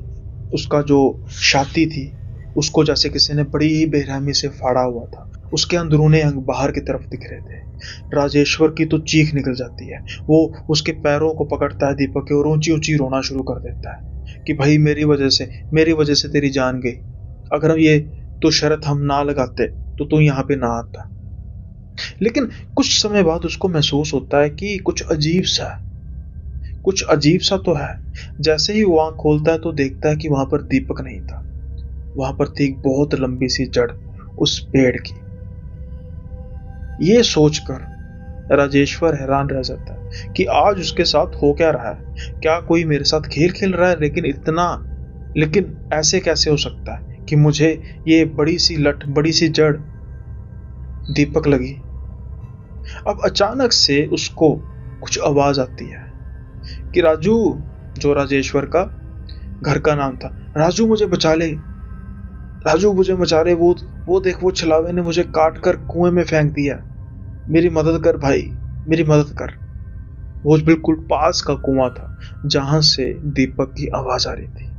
उसका जो छाती थी उसको जैसे किसी ने बड़ी ही बेरहमी से फाड़ा हुआ था। उसके अंदरूनी अंग बाहर की तरफ दिख रहे थे। राजेश्वर की तो चीख निकल जाती है। वो उसके पैरों को पकड़ता है दीपक के और ऊंची ऊंची रोना शुरू कर देता है कि भाई मेरी वजह से तेरी जान गई। अगर ये तो शर्त हम ना लगाते तो तू यहाँ पे ना आता। लेकिन कुछ समय बाद उसको महसूस होता है कि कुछ अजीब सा तो है। जैसे ही वो आंख खोलता है तो देखता है कि वहां पर दीपक नहीं था। वहां पर थी एक बहुत लंबी सी जड़ उस पेड़ की। ये सोचकर राजेश्वर हैरान रह जाता है कि आज उसके साथ हो क्या रहा है। क्या कोई मेरे साथ खेल खेल रहा है? लेकिन ऐसे कैसे हो सकता है कि मुझे ये बड़ी सी जड़ दीपक लगी। अब अचानक से उसको कुछ आवाज आती है कि राजू, जो राजेश्वर का घर का नाम था, राजू मुझे बचा ले, राजू मुझे बचा ले, वो देख, वो छलावे ने मुझे काट कर कुएं में फेंक दिया, मेरी मदद कर भाई, मेरी मदद कर। वो बिल्कुल पास का कुआं था जहां से दीपक की आवाज आ रही थी।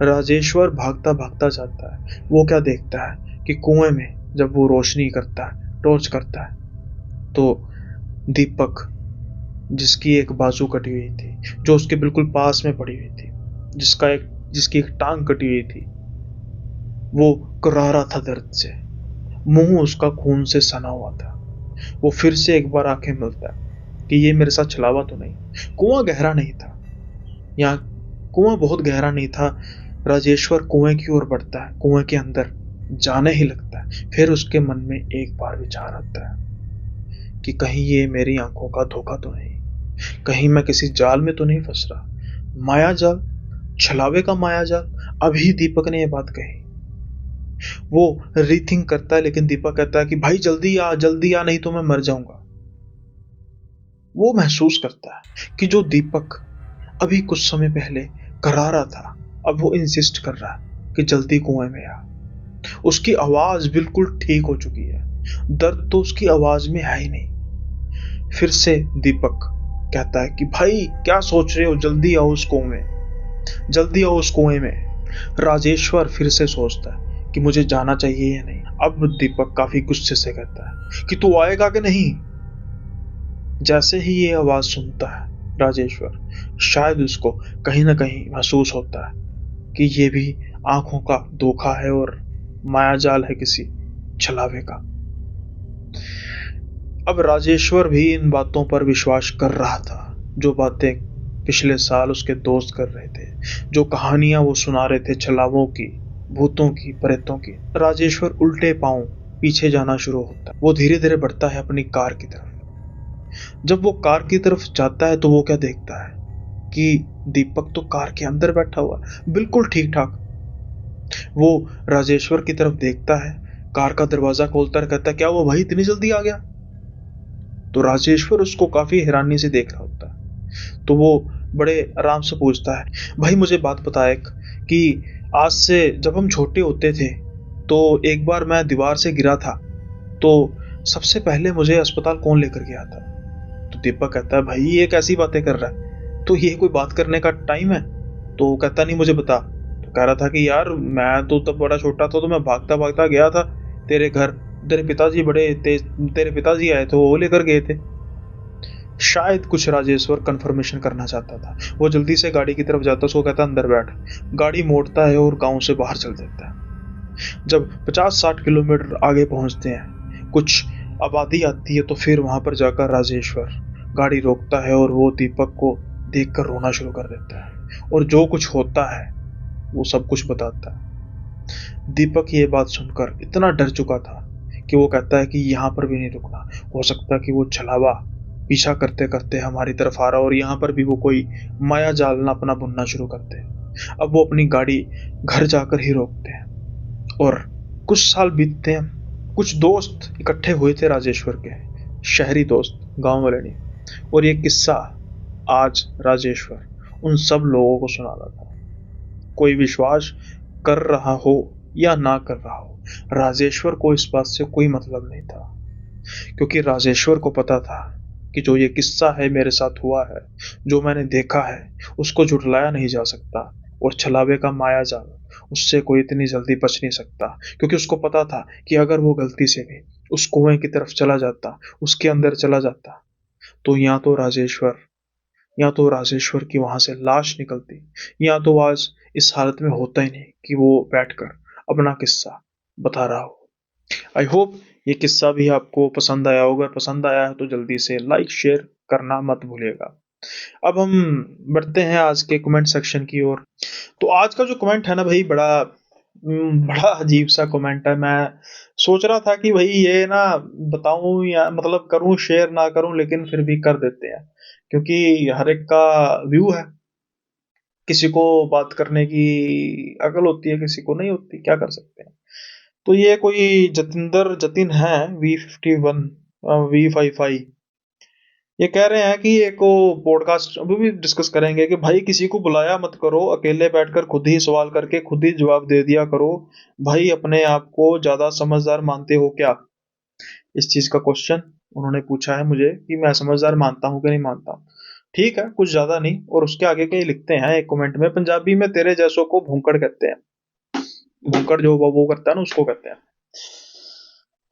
राजेश्वर भागता भागता जाता है। वो क्या देखता है कि कुएं में जब वो रोशनी करता है, टॉर्च करता है, तो दीपक, जिसकी एक बाजू कटी हुई थी, जो उसके बिल्कुल पास में पड़ी हुई थी, जिसकी एक टांग कटी हुई थी, वो कराह रहा था दर्द से। मुंह उसका खून से सना हुआ था। वो फिर से एक बार आंखें मलता है कि ये मेरे साथ छलावा तो नहीं। कुआं गहरा नहीं था, यहाँ कुआं बहुत गहरा नहीं था। राजेश्वर कुएं की ओर बढ़ता है, कुएं के अंदर जाने ही लगता है। फिर उसके मन में एक बार विचार आता है कि कहीं ये मेरी आंखों का धोखा तो नहीं, कहीं मैं किसी जाल में तो नहीं फंस रहा। माया जाल, छलावे का माया जाल। अभी दीपक ने ये बात कही। वो रीथिंक करता है, लेकिन दीपक कहता है कि भाई जल्दी आ, नहीं तो मैं मर जाऊंगा। वो महसूस करता है कि जो दीपक अभी कुछ समय पहले करा रहा था, अब वो इंसिस्ट कर रहा है कि जल्दी कुएं में आ। उसकी आवाज बिल्कुल ठीक हो चुकी है, दर्द तो उसकी आवाज में है ही नहीं। फिर से दीपक कहता है कि भाई क्या सोच रहे हो, जल्दी आओ उस कुएं में, जल्दी आओ उस कुएं में। राजेश्वर फिर से सोचता है कि मुझे जाना चाहिए या नहीं। अब दीपक काफी गुस्से से कहता है कि तू आएगा कि नहीं। जैसे ही ये आवाज सुनता है राजेश्वर, शायद उसको कहीं ना कहीं महसूस होता है कि ये भी आंखों का धोखा है और मायाजाल है किसी छलावे का। अब राजेश्वर भी इन बातों पर विश्वास कर रहा था, जो बातें पिछले साल उसके दोस्त कर रहे थे, जो कहानियां वो सुना रहे थे छलावों की, भूतों की, प्रेतों की। राजेश्वर उल्टे पांव पीछे जाना शुरू होता है। वो धीरे धीरे बढ़ता है अपनी कार की तरफ। जब वो कार की तरफ जाता है तो वो क्या देखता है कि दीपक तो कार के अंदर बैठा हुआ है, बिल्कुल ठीक ठाक। वो राजेश्वर की तरफ देखता है, कार का दरवाजा खोलता है, कहता है क्या वो भाई इतनी जल्दी आ गया। तो राजेश्वर उसको काफी हैरानी से देख रहा होता है। तो वो बड़े आराम से पूछता है, भाई मुझे बात बता एक, कि आज से जब हम छोटे होते थे तो एक बार मैं दीवार से गिरा था, तो सबसे पहले मुझे अस्पताल कौन लेकर गया था। तो दीपक कहता है भाई ये कैसी बातें कर रहा है, तो ये कोई बात करने का टाइम है। तो कहता नहीं मुझे बता। तो कह रहा था कि यार मैं तो तब बड़ा छोटा था, तो मैं भागता भागता गया था तेरे घर। तेरे पिताजी बड़े तेज, तेरे पिताजी आए थे, वो लेकर गए थे। शायद कुछ राजेश्वर कंफर्मेशन करना चाहता था। वो जल्दी से गाड़ी की तरफ जाता है, उसको कहता है अंदर बैठ। गाड़ी मोड़ता है और गांव से बाहर चल देता है। जब 50-60 किलोमीटर आगे पहुंचते हैं, कुछ आबादी आती है, तो फिर वहां पर जाकर राजेश्वर गाड़ी रोकता है और वो दीपक को देखकर रोना शुरू कर देता है और जो कुछ होता है वो सब कुछ बताता है। दीपक ये बात सुनकर इतना डर चुका था कि वो कहता है कि यहाँ पर भी नहीं रुकना। हो सकता है कि वो छलावा पीछा करते करते हमारी तरफ आ रहा और यहाँ पर भी वो कोई माया जाल ना अपना बुनना शुरू करते हैं। अब वो अपनी गाड़ी घर जाकर ही रोकते हैं और कुछ साल बीतते हैं। कुछ दोस्त इकट्ठे हुए थे राजेश्वर के, शहरी दोस्त, गांव वाले नहीं। और ये किस्सा आज राजेश्वर उन सब लोगों को सुना रहा था। कोई विश्वास कर रहा हो या ना कर रहा हो, राजेश्वर को इस बात से कोई मतलब नहीं था, क्योंकि राजेश्वर को पता था कि जो ये किस्सा है मेरे साथ हुआ है, जो मैंने देखा है, उसको झुठलाया नहीं जा सकता। और छलावे का माया जाल, उससे कोई इतनी जल्दी बच नहीं सकता, क्योंकि उसको पता था कि अगर वो गलती से भी उस कुएं की तरफ चला जाता, उसके अंदर चला जाता, तो या तो राजेश्वर की वहां से लाश निकलती, या तो आज इस हालत में होता ही नहीं कि वो बैठकर अपना किस्सा बता रहा हो। आई होप ये किस्सा भी आपको पसंद आया होगा। पसंद आया है तो जल्दी से लाइक शेयर करना मत भूलिएगा। अब हम बढ़ते हैं आज के कमेंट सेक्शन की ओर। तो आज का जो कमेंट है ना भाई, बड़ा अजीब सा कमेंट है। मैं सोच रहा था कि भाई ये ना बताऊं या मतलब करूं, शेयर ना करूं, लेकिन फिर भी कर देते हैं, क्योंकि हर एक का व्यू है। किसी को बात करने की अकल होती है, किसी को नहीं होती, क्या कर सकते हैं। तो ये कोई जतिन है, V51 V55। ये कह रहे हैं कि एक को पॉडकास्ट अभी भी डिस्कस करेंगे कि भाई किसी को बुलाया मत करो, अकेले बैठकर खुद ही सवाल करके खुद ही जवाब दे दिया करो। भाई अपने आप को ज्यादा समझदार मानते हो क्या? इस चीज का क्वेश्चन उन्होंने पूछा है मुझे कि मैं समझदार मानता हूँ कि नहीं मानता हूँ। ठीक है, कुछ ज्यादा नहीं। और उसके आगे के लिखते हैं एक कमेंट में, पंजाबी में तेरे जैसों को भूंकड़ कहते हैं। भूंकड़ जो वो करता है ना, उसको कहते हैं।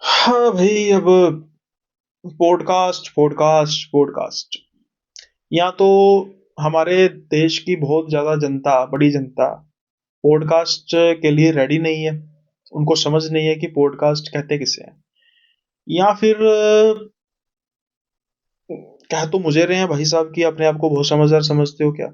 हाँ भाई, अब पॉडकास्ट पॉडकास्ट पॉडकास्ट, या तो हमारे देश की बहुत ज्यादा जनता, बड़ी जनता पॉडकास्ट के लिए रेडी नहीं है, उनको समझ नहीं है कि पॉडकास्ट कहते किसे हैं। या फिर कह तो मुझे रहे हैं भाई साहब कि अपने आप को बहुत समझदार समझते हो क्या।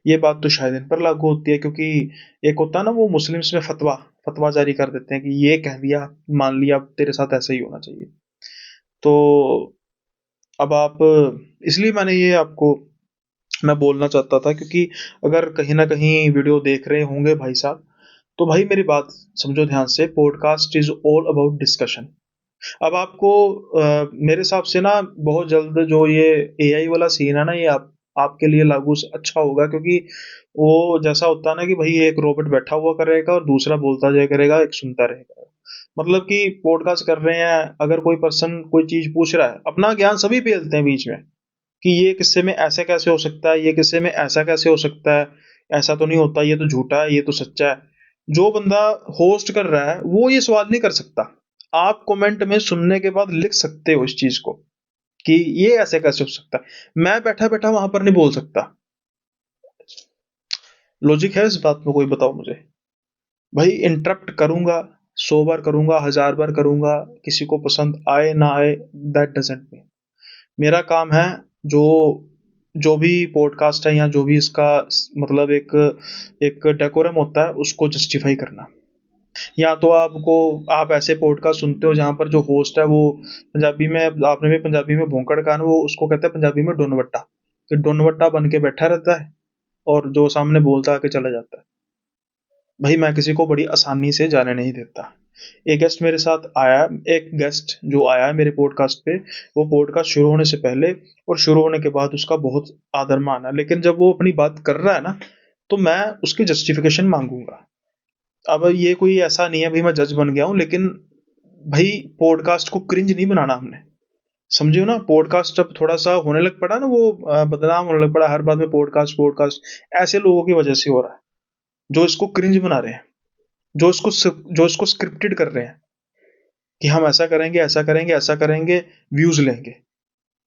ये बात तो शायद इन पर लागू होती है, क्योंकि एक होता है ना वो मुस्लिम्स में फतवा फतवा जारी कर देते हैं कि ये कह दिया, मान लिया, अब तेरे साथ ऐसा ही होना चाहिए। तो अब आप इसलिए मैंने ये आपको मैं बोलना चाहता था, क्योंकि अगर कहीं न कहीं वीडियो देख रहे होंगे भाई साहब, तो भाई मेरी बात समझो ध्यान से, podcast is all about discussion. अब आपको मेरे हिसाब से ना बहुत जल्द जो ये एआई वाला सीन है ना, ये आपके लिए लागू अच्छा होगा, क्योंकि वो जैसा होता है ना कि भाई एक रोबोट बैठा हुआ करेगा और दूसरा बोलता जाया करेगा, एक सुनता रहेगा। मतलब कि पॉडकास्ट कर रहे हैं, अगर कोई पर्सन कोई चीज पूछ रहा है, अपना ज्ञान सभी पेलते हैं बीच में कि ये किस्से में ऐसा कैसे हो सकता है, ये किस्से में ऐसा कैसे हो सकता है, ऐसा तो नहीं होता, ये तो झूठा है, ये तो सच्चा है। जो बंदा होस्ट कर रहा है वो ये सवाल नहीं कर सकता। आप कमेंट में सुनने के बाद लिख सकते हो इस चीज को कि ये ऐसे कैसे हो सकता है। मैं बैठा बैठा वहां पर नहीं बोल सकता। लॉजिक है इस बात में? कोई बताओ मुझे। भाई इंटरप्ट करूंगा, 100 बार करूंगा, 1000 बार करूंगा, किसी को पसंद आए ना आए, दैट डजेंट मीन। मेरा काम है जो जो भी पॉडकास्ट है या जो भी इसका मतलब एक एक डेकोरम होता है उसको जस्टिफाई करना। या तो आपको आप ऐसे पॉडकास्ट सुनते हो जहाँ पर जो होस्ट है वो पंजाबी में, आपने भी पंजाबी में भोंकड़ कान, वो उसको कहते हैं पंजाबी में डोनवट्टा, कि डोनवट्टा बन के बैठा रहता है और जो सामने बोलता आके चला जाता है। भाई मैं किसी को बड़ी आसानी से जाने नहीं देता। एक गेस्ट मेरे साथ आया, एक गेस्ट जो आया है मेरे पॉडकास्ट पे, वो पॉडकास्ट शुरू होने से पहले और शुरू होने के बाद उसका बहुत आदर मान है, लेकिन जब वो अपनी बात कर रहा है ना, तो मैं उसकी जस्टिफिकेशन मांगूंगा। अब ये कोई ऐसा नहीं है भाई मैं जज बन गया हूँ, लेकिन भाई पॉडकास्ट को क्रिंज नहीं बनाना हमने, समझियो ना। पॉडकास्ट अब थोड़ा सा होने लग पड़ा ना, वो बदनाम होने लग पड़ा, हर बात में पॉडकास्ट पॉडकास्ट, ऐसे लोगों की वजह से हो रहा है जो इसको क्रिंज बना रहे हैं, जो इसको स्क्रिप्टेड कर रहे हैं कि हम ऐसा करेंगे, ऐसा करेंगे, ऐसा करेंगे, व्यूज लेंगे।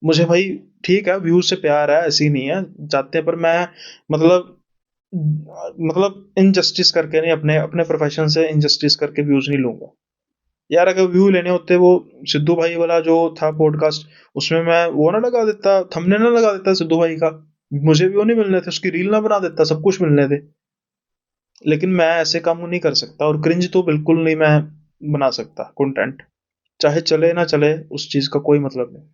मुझे भाई ठीक है, व्यूज से प्यार है, ऐसी नहीं है, चाहते हैं, पर मैं मतलब इनजस्टिस करके नहीं, अपने अपने प्रोफेशन से इनजस्टिस करके व्यूज नहीं लूंगा। यार अगर व्यू लेने होते, वो सिद्धू भाई वाला जो था पॉडकास्ट, उसमें मैं वो ना लगा देता, थंबनेल ना लगा देता सिद्धू भाई का, मुझे भी वो नहीं मिलने थे, उसकी रील ना बना देता, सब कुछ मिलने थे। लेकिन मैं ऐसे काम नहीं कर सकता, और क्रिंज तो बिल्कुल नहीं मैं बना सकता कंटेंट, चाहे चले ना चले, उस चीज का कोई मतलब नहीं।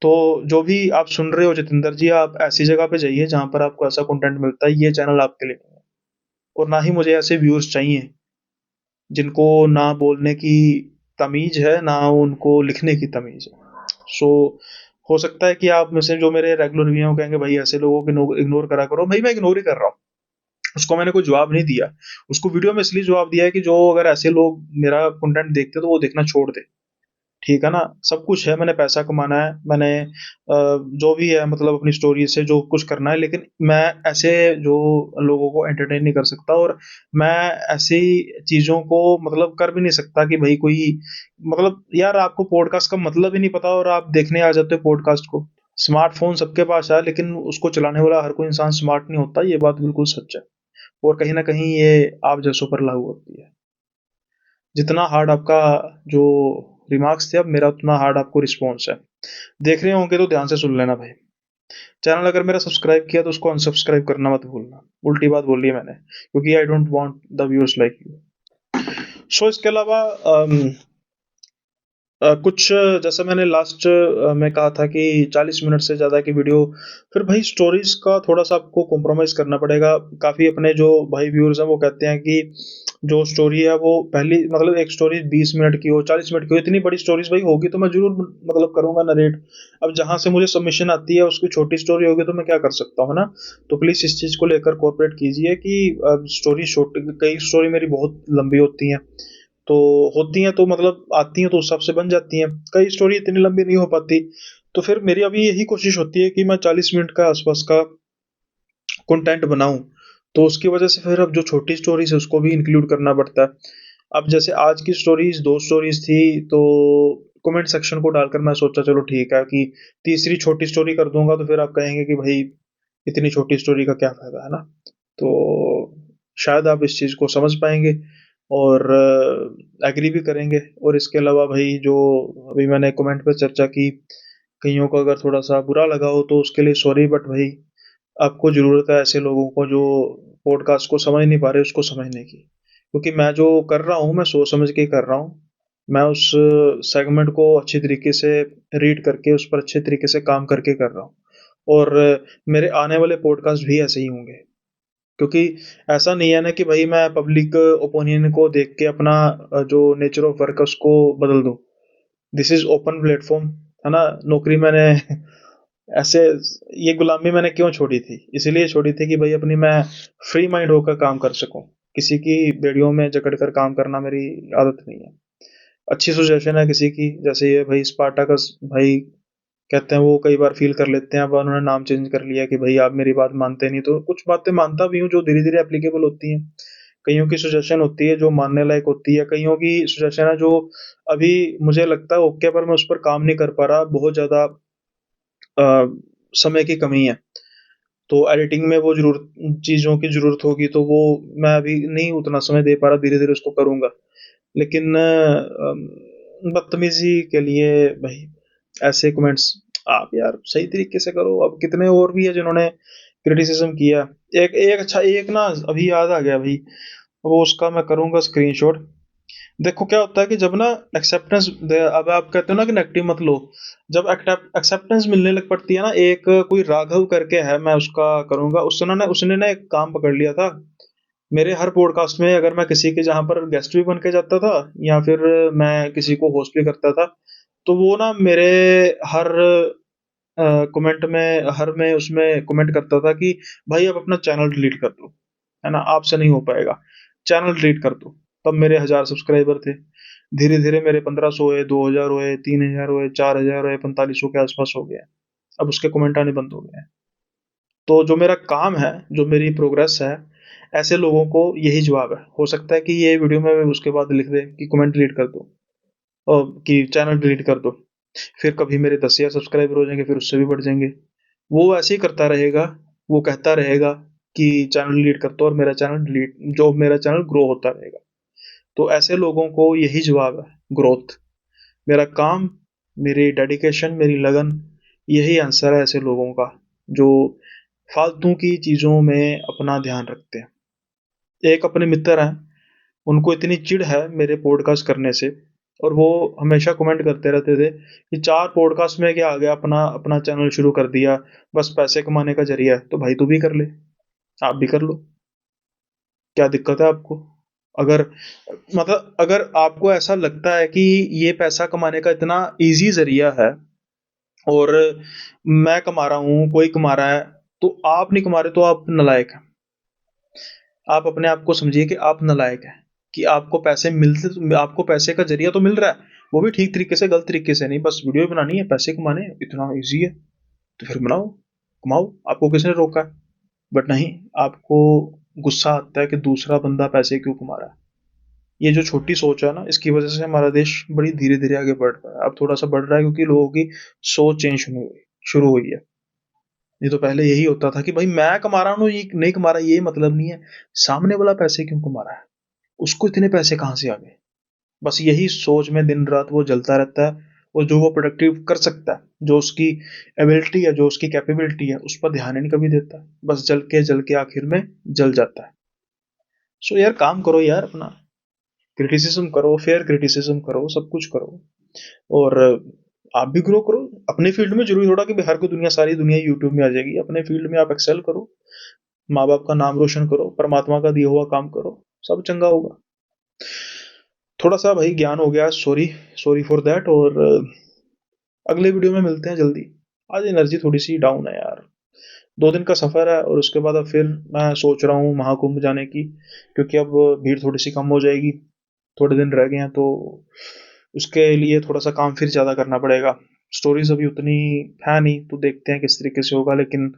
तो जो भी आप सुन रहे हो जितेंद्र जी, आप ऐसी जगह पे जाइए जहां पर आपको ऐसा कंटेंट मिलता है, ये चैनल आपके लिए नहीं है। और ना ही मुझे ऐसे व्यूअर्स चाहिए जिनको ना बोलने की तमीज है, ना उनको लिखने की तमीज है। सो हो सकता है कि आप में से जो मेरे रेगुलर व्यूअर हैं, वो कहेंगे भाई ऐसे लोगों को इग्नोर करा करो। भाई मैं इग्नोर ही कर रहा हूँ, उसको मैंने कोई जवाब नहीं दिया। उसको वीडियो में इसलिए जवाब दिया है कि जो अगर ऐसे लोग मेरा कंटेंट देखते तो वो देखना छोड़ दे। ठीक है ना, सब कुछ है, मैंने पैसा कमाना है, मैंने जो भी है मतलब अपनी स्टोरी से जो कुछ करना है, लेकिन मैं ऐसे जो लोगों को एंटरटेन नहीं कर सकता, और मैं ऐसी चीजों को मतलब कर भी नहीं सकता कि भाई कोई मतलब, यार आपको पॉडकास्ट का मतलब ही नहीं पता और आप देखने आ जाते हो पॉडकास्ट को। स्मार्टफोन सबके पास है, लेकिन उसको चलाने वाला हर कोई इंसान स्मार्ट नहीं होता, ये बात बिल्कुल सच है। और कहीं ना कहीं ये आप जैसों पर लागू होती है। जितना हार्ड आपका जो रिमार्क्स थे, अब मेरा उतना हार्ड आपको रिस्पॉन्स है। देख रहे होंगे तो ध्यान से सुन लेना भाई। चैनल अगर मेरा सब्सक्राइब किया तो उसको अनसब्सक्राइब करना मत भूलना। उल्टी बात बोली है मैंने, क्योंकि I don't want the viewers like you. So इसके अलावा कुछ जैसा मैंने लास्ट में कहा था कि 40 मिनट से ज़्यादा की वीडियो, फिर भाई स्टोरीज का थोड़ा सा आपको कॉम्प्रोमाइज़ करना पड़ेगा। काफ़ी अपने जो भाई व्यूअर्स हैं वो कहते हैं कि जो स्टोरी है वो पहली मतलब एक स्टोरी 20 मिनट की हो, 40 मिनट की हो, इतनी बड़ी स्टोरीज भाई होगी तो मैं जरूर मतलब करूंगा नरेट। अब जहां से मुझे सबमिशन आती है उसकी छोटी स्टोरी होगी तो मैं क्या कर सकता हूँ ना। तो प्लीज इस चीज को लेकर कोऑपरेट कीजिए कि स्टोरी छोटी, कई स्टोरी मेरी बहुत लंबी होती हैं, तो होती हैं तो मतलब आती हैं तो उस हिसाब से बन जाती हैं, कई स्टोरी इतनी लंबी नहीं हो पाती। तो फिर मेरी अभी यही कोशिश होती है कि मैं 40 मिनट का आसपास का कंटेंट बनाऊं। तो उसकी वजह से फिर अब जो छोटी स्टोरीज है उसको भी इंक्लूड करना पड़ता है। अब जैसे आज की स्टोरीज 2 स्टोरीज थी, तो कमेंट सेक्शन को डालकर मैं सोचा चलो ठीक है कि तीसरी छोटी स्टोरी कर दूंगा, तो फिर आप कहेंगे कि भाई इतनी छोटी स्टोरी का क्या फायदा है ना। तो शायद आप इस चीज को समझ पाएंगे और एग्री भी करेंगे। और इसके अलावा भाई जो अभी मैंने कमेंट पे चर्चा की, कईयों को अगर थोड़ा सा बुरा लगा हो तो उसके लिए सॉरी, बट भाई आपको ज़रूरत है ऐसे लोगों को जो पॉडकास्ट को समझ नहीं पा रहे उसको समझने की, क्योंकि मैं जो कर रहा हूँ मैं सोच समझ के ही कर रहा हूँ। मैं उस सेगमेंट को अच्छी तरीके से रीड करके उस पर अच्छे तरीके से काम करके कर रहा हूँ। और मेरे आने वाले पॉडकास्ट भी ऐसे ही होंगे, क्योंकि ऐसा नहीं है ना कि भाई मैं पब्लिक ओपिनियन को देख के अपना जो नेचर ऑफ वर्क है उसको बदल दूं। दिस इज ओपन प्लेटफॉर्म, है ना। नौकरी मैंने ऐसे, ये गुलामी मैंने क्यों छोड़ी थी, इसीलिए छोड़ी थी कि भाई अपनी मैं फ्री माइंड होकर काम कर सकूं। किसी की बेड़ियों में जकड़ कर काम करना मेरी आदत नहीं है। अच्छी सुजेशन है किसी की, जैसे ये भाई स्पार्टाकस भाई कहते हैं, वो कई बार फील कर लेते हैं, अब उन्होंने नाम चेंज कर लिया कि भाई आप मेरी बात मानते नहीं, तो कुछ बातें मानता भी हूँ जो धीरे धीरे एप्लीकेबल होती हैं। कईयों की सजेशन होती है जो मानने लायक होती है, कईयों की सजेशन है जो अभी मुझे लगता है ओके, पर मैं उस पर काम नहीं कर पा रहा, बहुत ज्यादा अ, समय की कमी है। तो एडिटिंग में वो जरूरत चीज़ों की ज़रूरत होगी, तो वो मैं अभी नहीं उतना समय दे पा रहा, धीरे धीरे उसको करूँगा। लेकिन बदतमीजी के लिए भाई ऐसे कमेंट्स आप यार सही तरीके से करो। अब कितने और भी है जिन्होंने क्रिटिसिज्म किया। एक एक अच्छा एक ना अभी याद आ गया भाई, वो उसका मैं करूंगा स्क्रीनशॉट। देखो क्या होता है कि जब ना एक्सेप्टेंस, अब आप कहते हो ना कि नेगेटिव मत लो, जब एक्सेप्टेंस मिलने लग पड़ती है ना, एक कोई राघव करके है, मैं उसका करूंगा, उसने ना एक काम पकड़ लिया था। मेरे हर पॉडकास्ट में अगर मैं किसी के जहां पर गेस्ट भी बन के जाता था या फिर मैं किसी को होस्ट भी करता था, तो वो ना मेरे हर कमेंट में, हर में उसमें कमेंट करता था कि भाई आप अपना चैनल डिलीट कर दो, है ना, आपसे नहीं हो पाएगा, चैनल डिलीट कर दो। तब मेरे 1000 सब्सक्राइबर थे, धीरे धीरे मेरे 1500 हुए, 2000 हुए, 3000 हुए, 4000 हुए, 4500 के आसपास हो गया। अब उसके कमेंट आने बंद हो गए हैं। तो जो मेरा काम है, जो मेरी प्रोग्रेस है, ऐसे लोगों को यही जवाब है। हो सकता है कि ये वीडियो में उसके बाद लिख दे कि कमेंट डिलीट कर दो और कि चैनल डिलीट कर दो। फिर कभी मेरे 10,000 सब्सक्राइबर हो जाएंगे, फिर उससे भी बढ़ जाएंगे। वो ऐसे ही करता रहेगा, वो कहता रहेगा कि चैनल डिलीट कर दो, और मेरा चैनल डिलीट, जो मेरा चैनल ग्रो होता रहेगा। तो ऐसे लोगों को यही जवाब है, ग्रोथ। मेरा काम, मेरी डेडिकेशन, मेरी लगन, यही आंसर है ऐसे लोगों का जो फालतू की चीज़ों में अपना ध्यान रखते हैं। एक अपने मित्र हैं, उनको इतनी चिढ़ है मेरे पॉडकास्ट करने से, और वो हमेशा कमेंट करते रहते थे कि 4 पॉडकास्ट में क्या आ गया, अपना अपना चैनल शुरू कर दिया, बस पैसे कमाने का ज़रिया है। तो भाई तू भी कर ले, आप भी कर लो, क्या दिक्कत है आपको? अगर मतलब अगर आपको ऐसा लगता है कि ये पैसा कमाने का इतना ईज़ी ज़रिया है और मैं कमा रहा हूँ, कोई कमा रहा है, तो आप नहीं कमा रहे, तो आप नालायक हैं। आप अपने आप को समझिए कि आप नालायक हैं, कि आपको पैसे मिलते, आपको पैसे का ज़रिया तो मिल रहा है, वो भी ठीक तरीके से, गलत तरीके से नहीं, बस वीडियो बनानी है, पैसे कमाने हैं, इतना ईज़ी है, तो फिर बनाओ, कमाओ, आपको किसने रोका है? बट नहीं, आपको गुस्सा आता है कि दूसरा बंदा पैसे क्यों कमा रहा है। ये जो छोटी सोच है ना, इसकी वजह से हमारा देश बड़ी धीरे-धीरे आगे बढ़ रहा है। अब थोड़ा-सा बढ़ रहा है क्योंकि लोगों की सोच चेंज शुरू हुई है। नहीं तो पहले यही होता था कि भाई मैं कमा रहा हूँ, ये नहीं कमा रहा, ये मतलब नहीं है, सामने वाला पैसे क्यों कमा रहा है? उसको इतने पैसे कहाँ से आ गए? बस यही सोच में दिन रात वो जलता रहता है, और जो वो प्रोडक्टिव कर सकता है, जो उसकी एबिलिटी है, जो उसकी कैपेबिलिटी है, उस पर ध्यान ही नहीं कभी देता। बस जल के आखिर में जल जाता है। सो यार काम करो यार अपना, क्रिटिसिज्म करो, फेयर क्रिटिसिज्म करो, सब कुछ करो, और आप भी ग्रो करो अपने फील्ड में। जरूरी थोड़ा कि हर कोई दुनिया, सारी दुनिया यूट्यूब में आ जाएगी। अपने फील्ड में आप एक्सेल करो, माँ बाप का नाम रोशन करो, परमात्मा का दिया हुआ काम करो, सब चंगा होगा। थोड़ा सा भाई ज्ञान हो गया, सॉरी, सॉरी फॉर दैट। और अगले वीडियो में मिलते हैं जल्दी। आज एनर्जी थोड़ी सी डाउन है यार, 2 दिन का सफर है, और उसके बाद अब फिर मैं सोच रहा हूँ महाकुंभ जाने की, क्योंकि अब भीड़ थोड़ी सी कम हो जाएगी, थोड़े दिन रह गए हैं, तो उसके लिए थोड़ा सा काम फिर ज़्यादा करना पड़ेगा। स्टोरीज अभी उतनी है नहीं, तो देखते हैं किस तरीके से होगा, लेकिन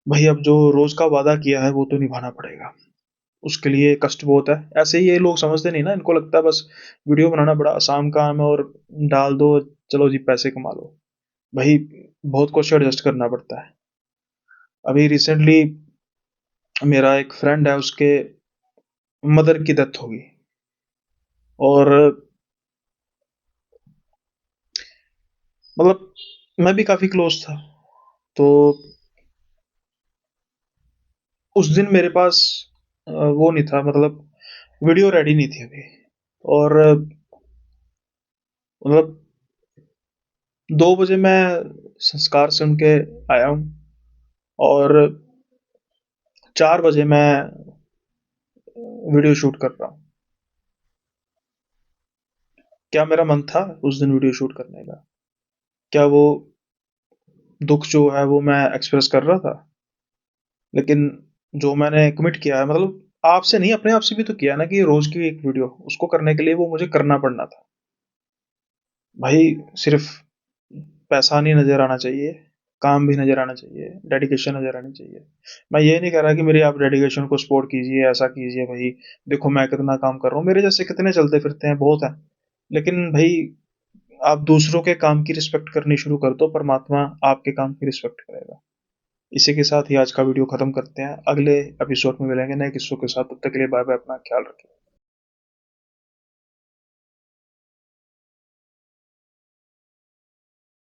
भाई अब जो रोज का वादा किया है वो तो निभाना पड़ेगा। उसके लिए कष्ट बहुत है। ऐसे ही ये लोग समझते नहीं ना, इनको लगता है बस वीडियो बनाना बड़ा आसान काम है, और डाल दो, चलो जी पैसे कमा लो। भाई बहुत कुछ एडजस्ट करना पड़ता है। अभी रिसेंटली मेरा एक फ्रेंड है, उसके मदर की डेथ हो गई, और मतलब मैं भी काफी क्लोज था, तो उस दिन मेरे पास वो नहीं था, मतलब वीडियो रेडी नहीं थी अभी, और मतलब 2 बजे मैं संस्कार सुन के आया हूँ और 4 बजे मैं वीडियो शूट कर रहा हूँ। क्या मेरा मन था उस दिन वीडियो शूट करने का? क्या वो दुख जो है वो मैं एक्सप्रेस कर रहा था? लेकिन जो मैंने कमिट किया है, मतलब आपसे नहीं, अपने आप से भी तो किया ना, कि रोज की एक वीडियो, उसको करने के लिए वो मुझे करना पड़ना था। भाई, सिर्फ पैसा नहीं नजर आना चाहिए, काम भी नजर आना चाहिए, डेडिकेशन नजर आनी चाहिए। मैं ये नहीं कह रहा कि मेरी आप डेडिकेशन को सपोर्ट कीजिए, ऐसा कीजिए भाई, देखो मैं कितना काम कर रहा हूँ, मेरे जैसे कितने चलते फिरते हैं, बहुत है। लेकिन भाई, आप दूसरों के काम की रिस्पेक्ट करनी शुरू कर दो, परमात्मा आपके काम की रिस्पेक्ट करेगा। इसी के साथ ही आज का वीडियो खत्म करते हैं, अगले एपिसोड में मिलेंगे नए किस्सों के साथ। तब तक के लिए बाय बाय, अपना ख्याल रखिए।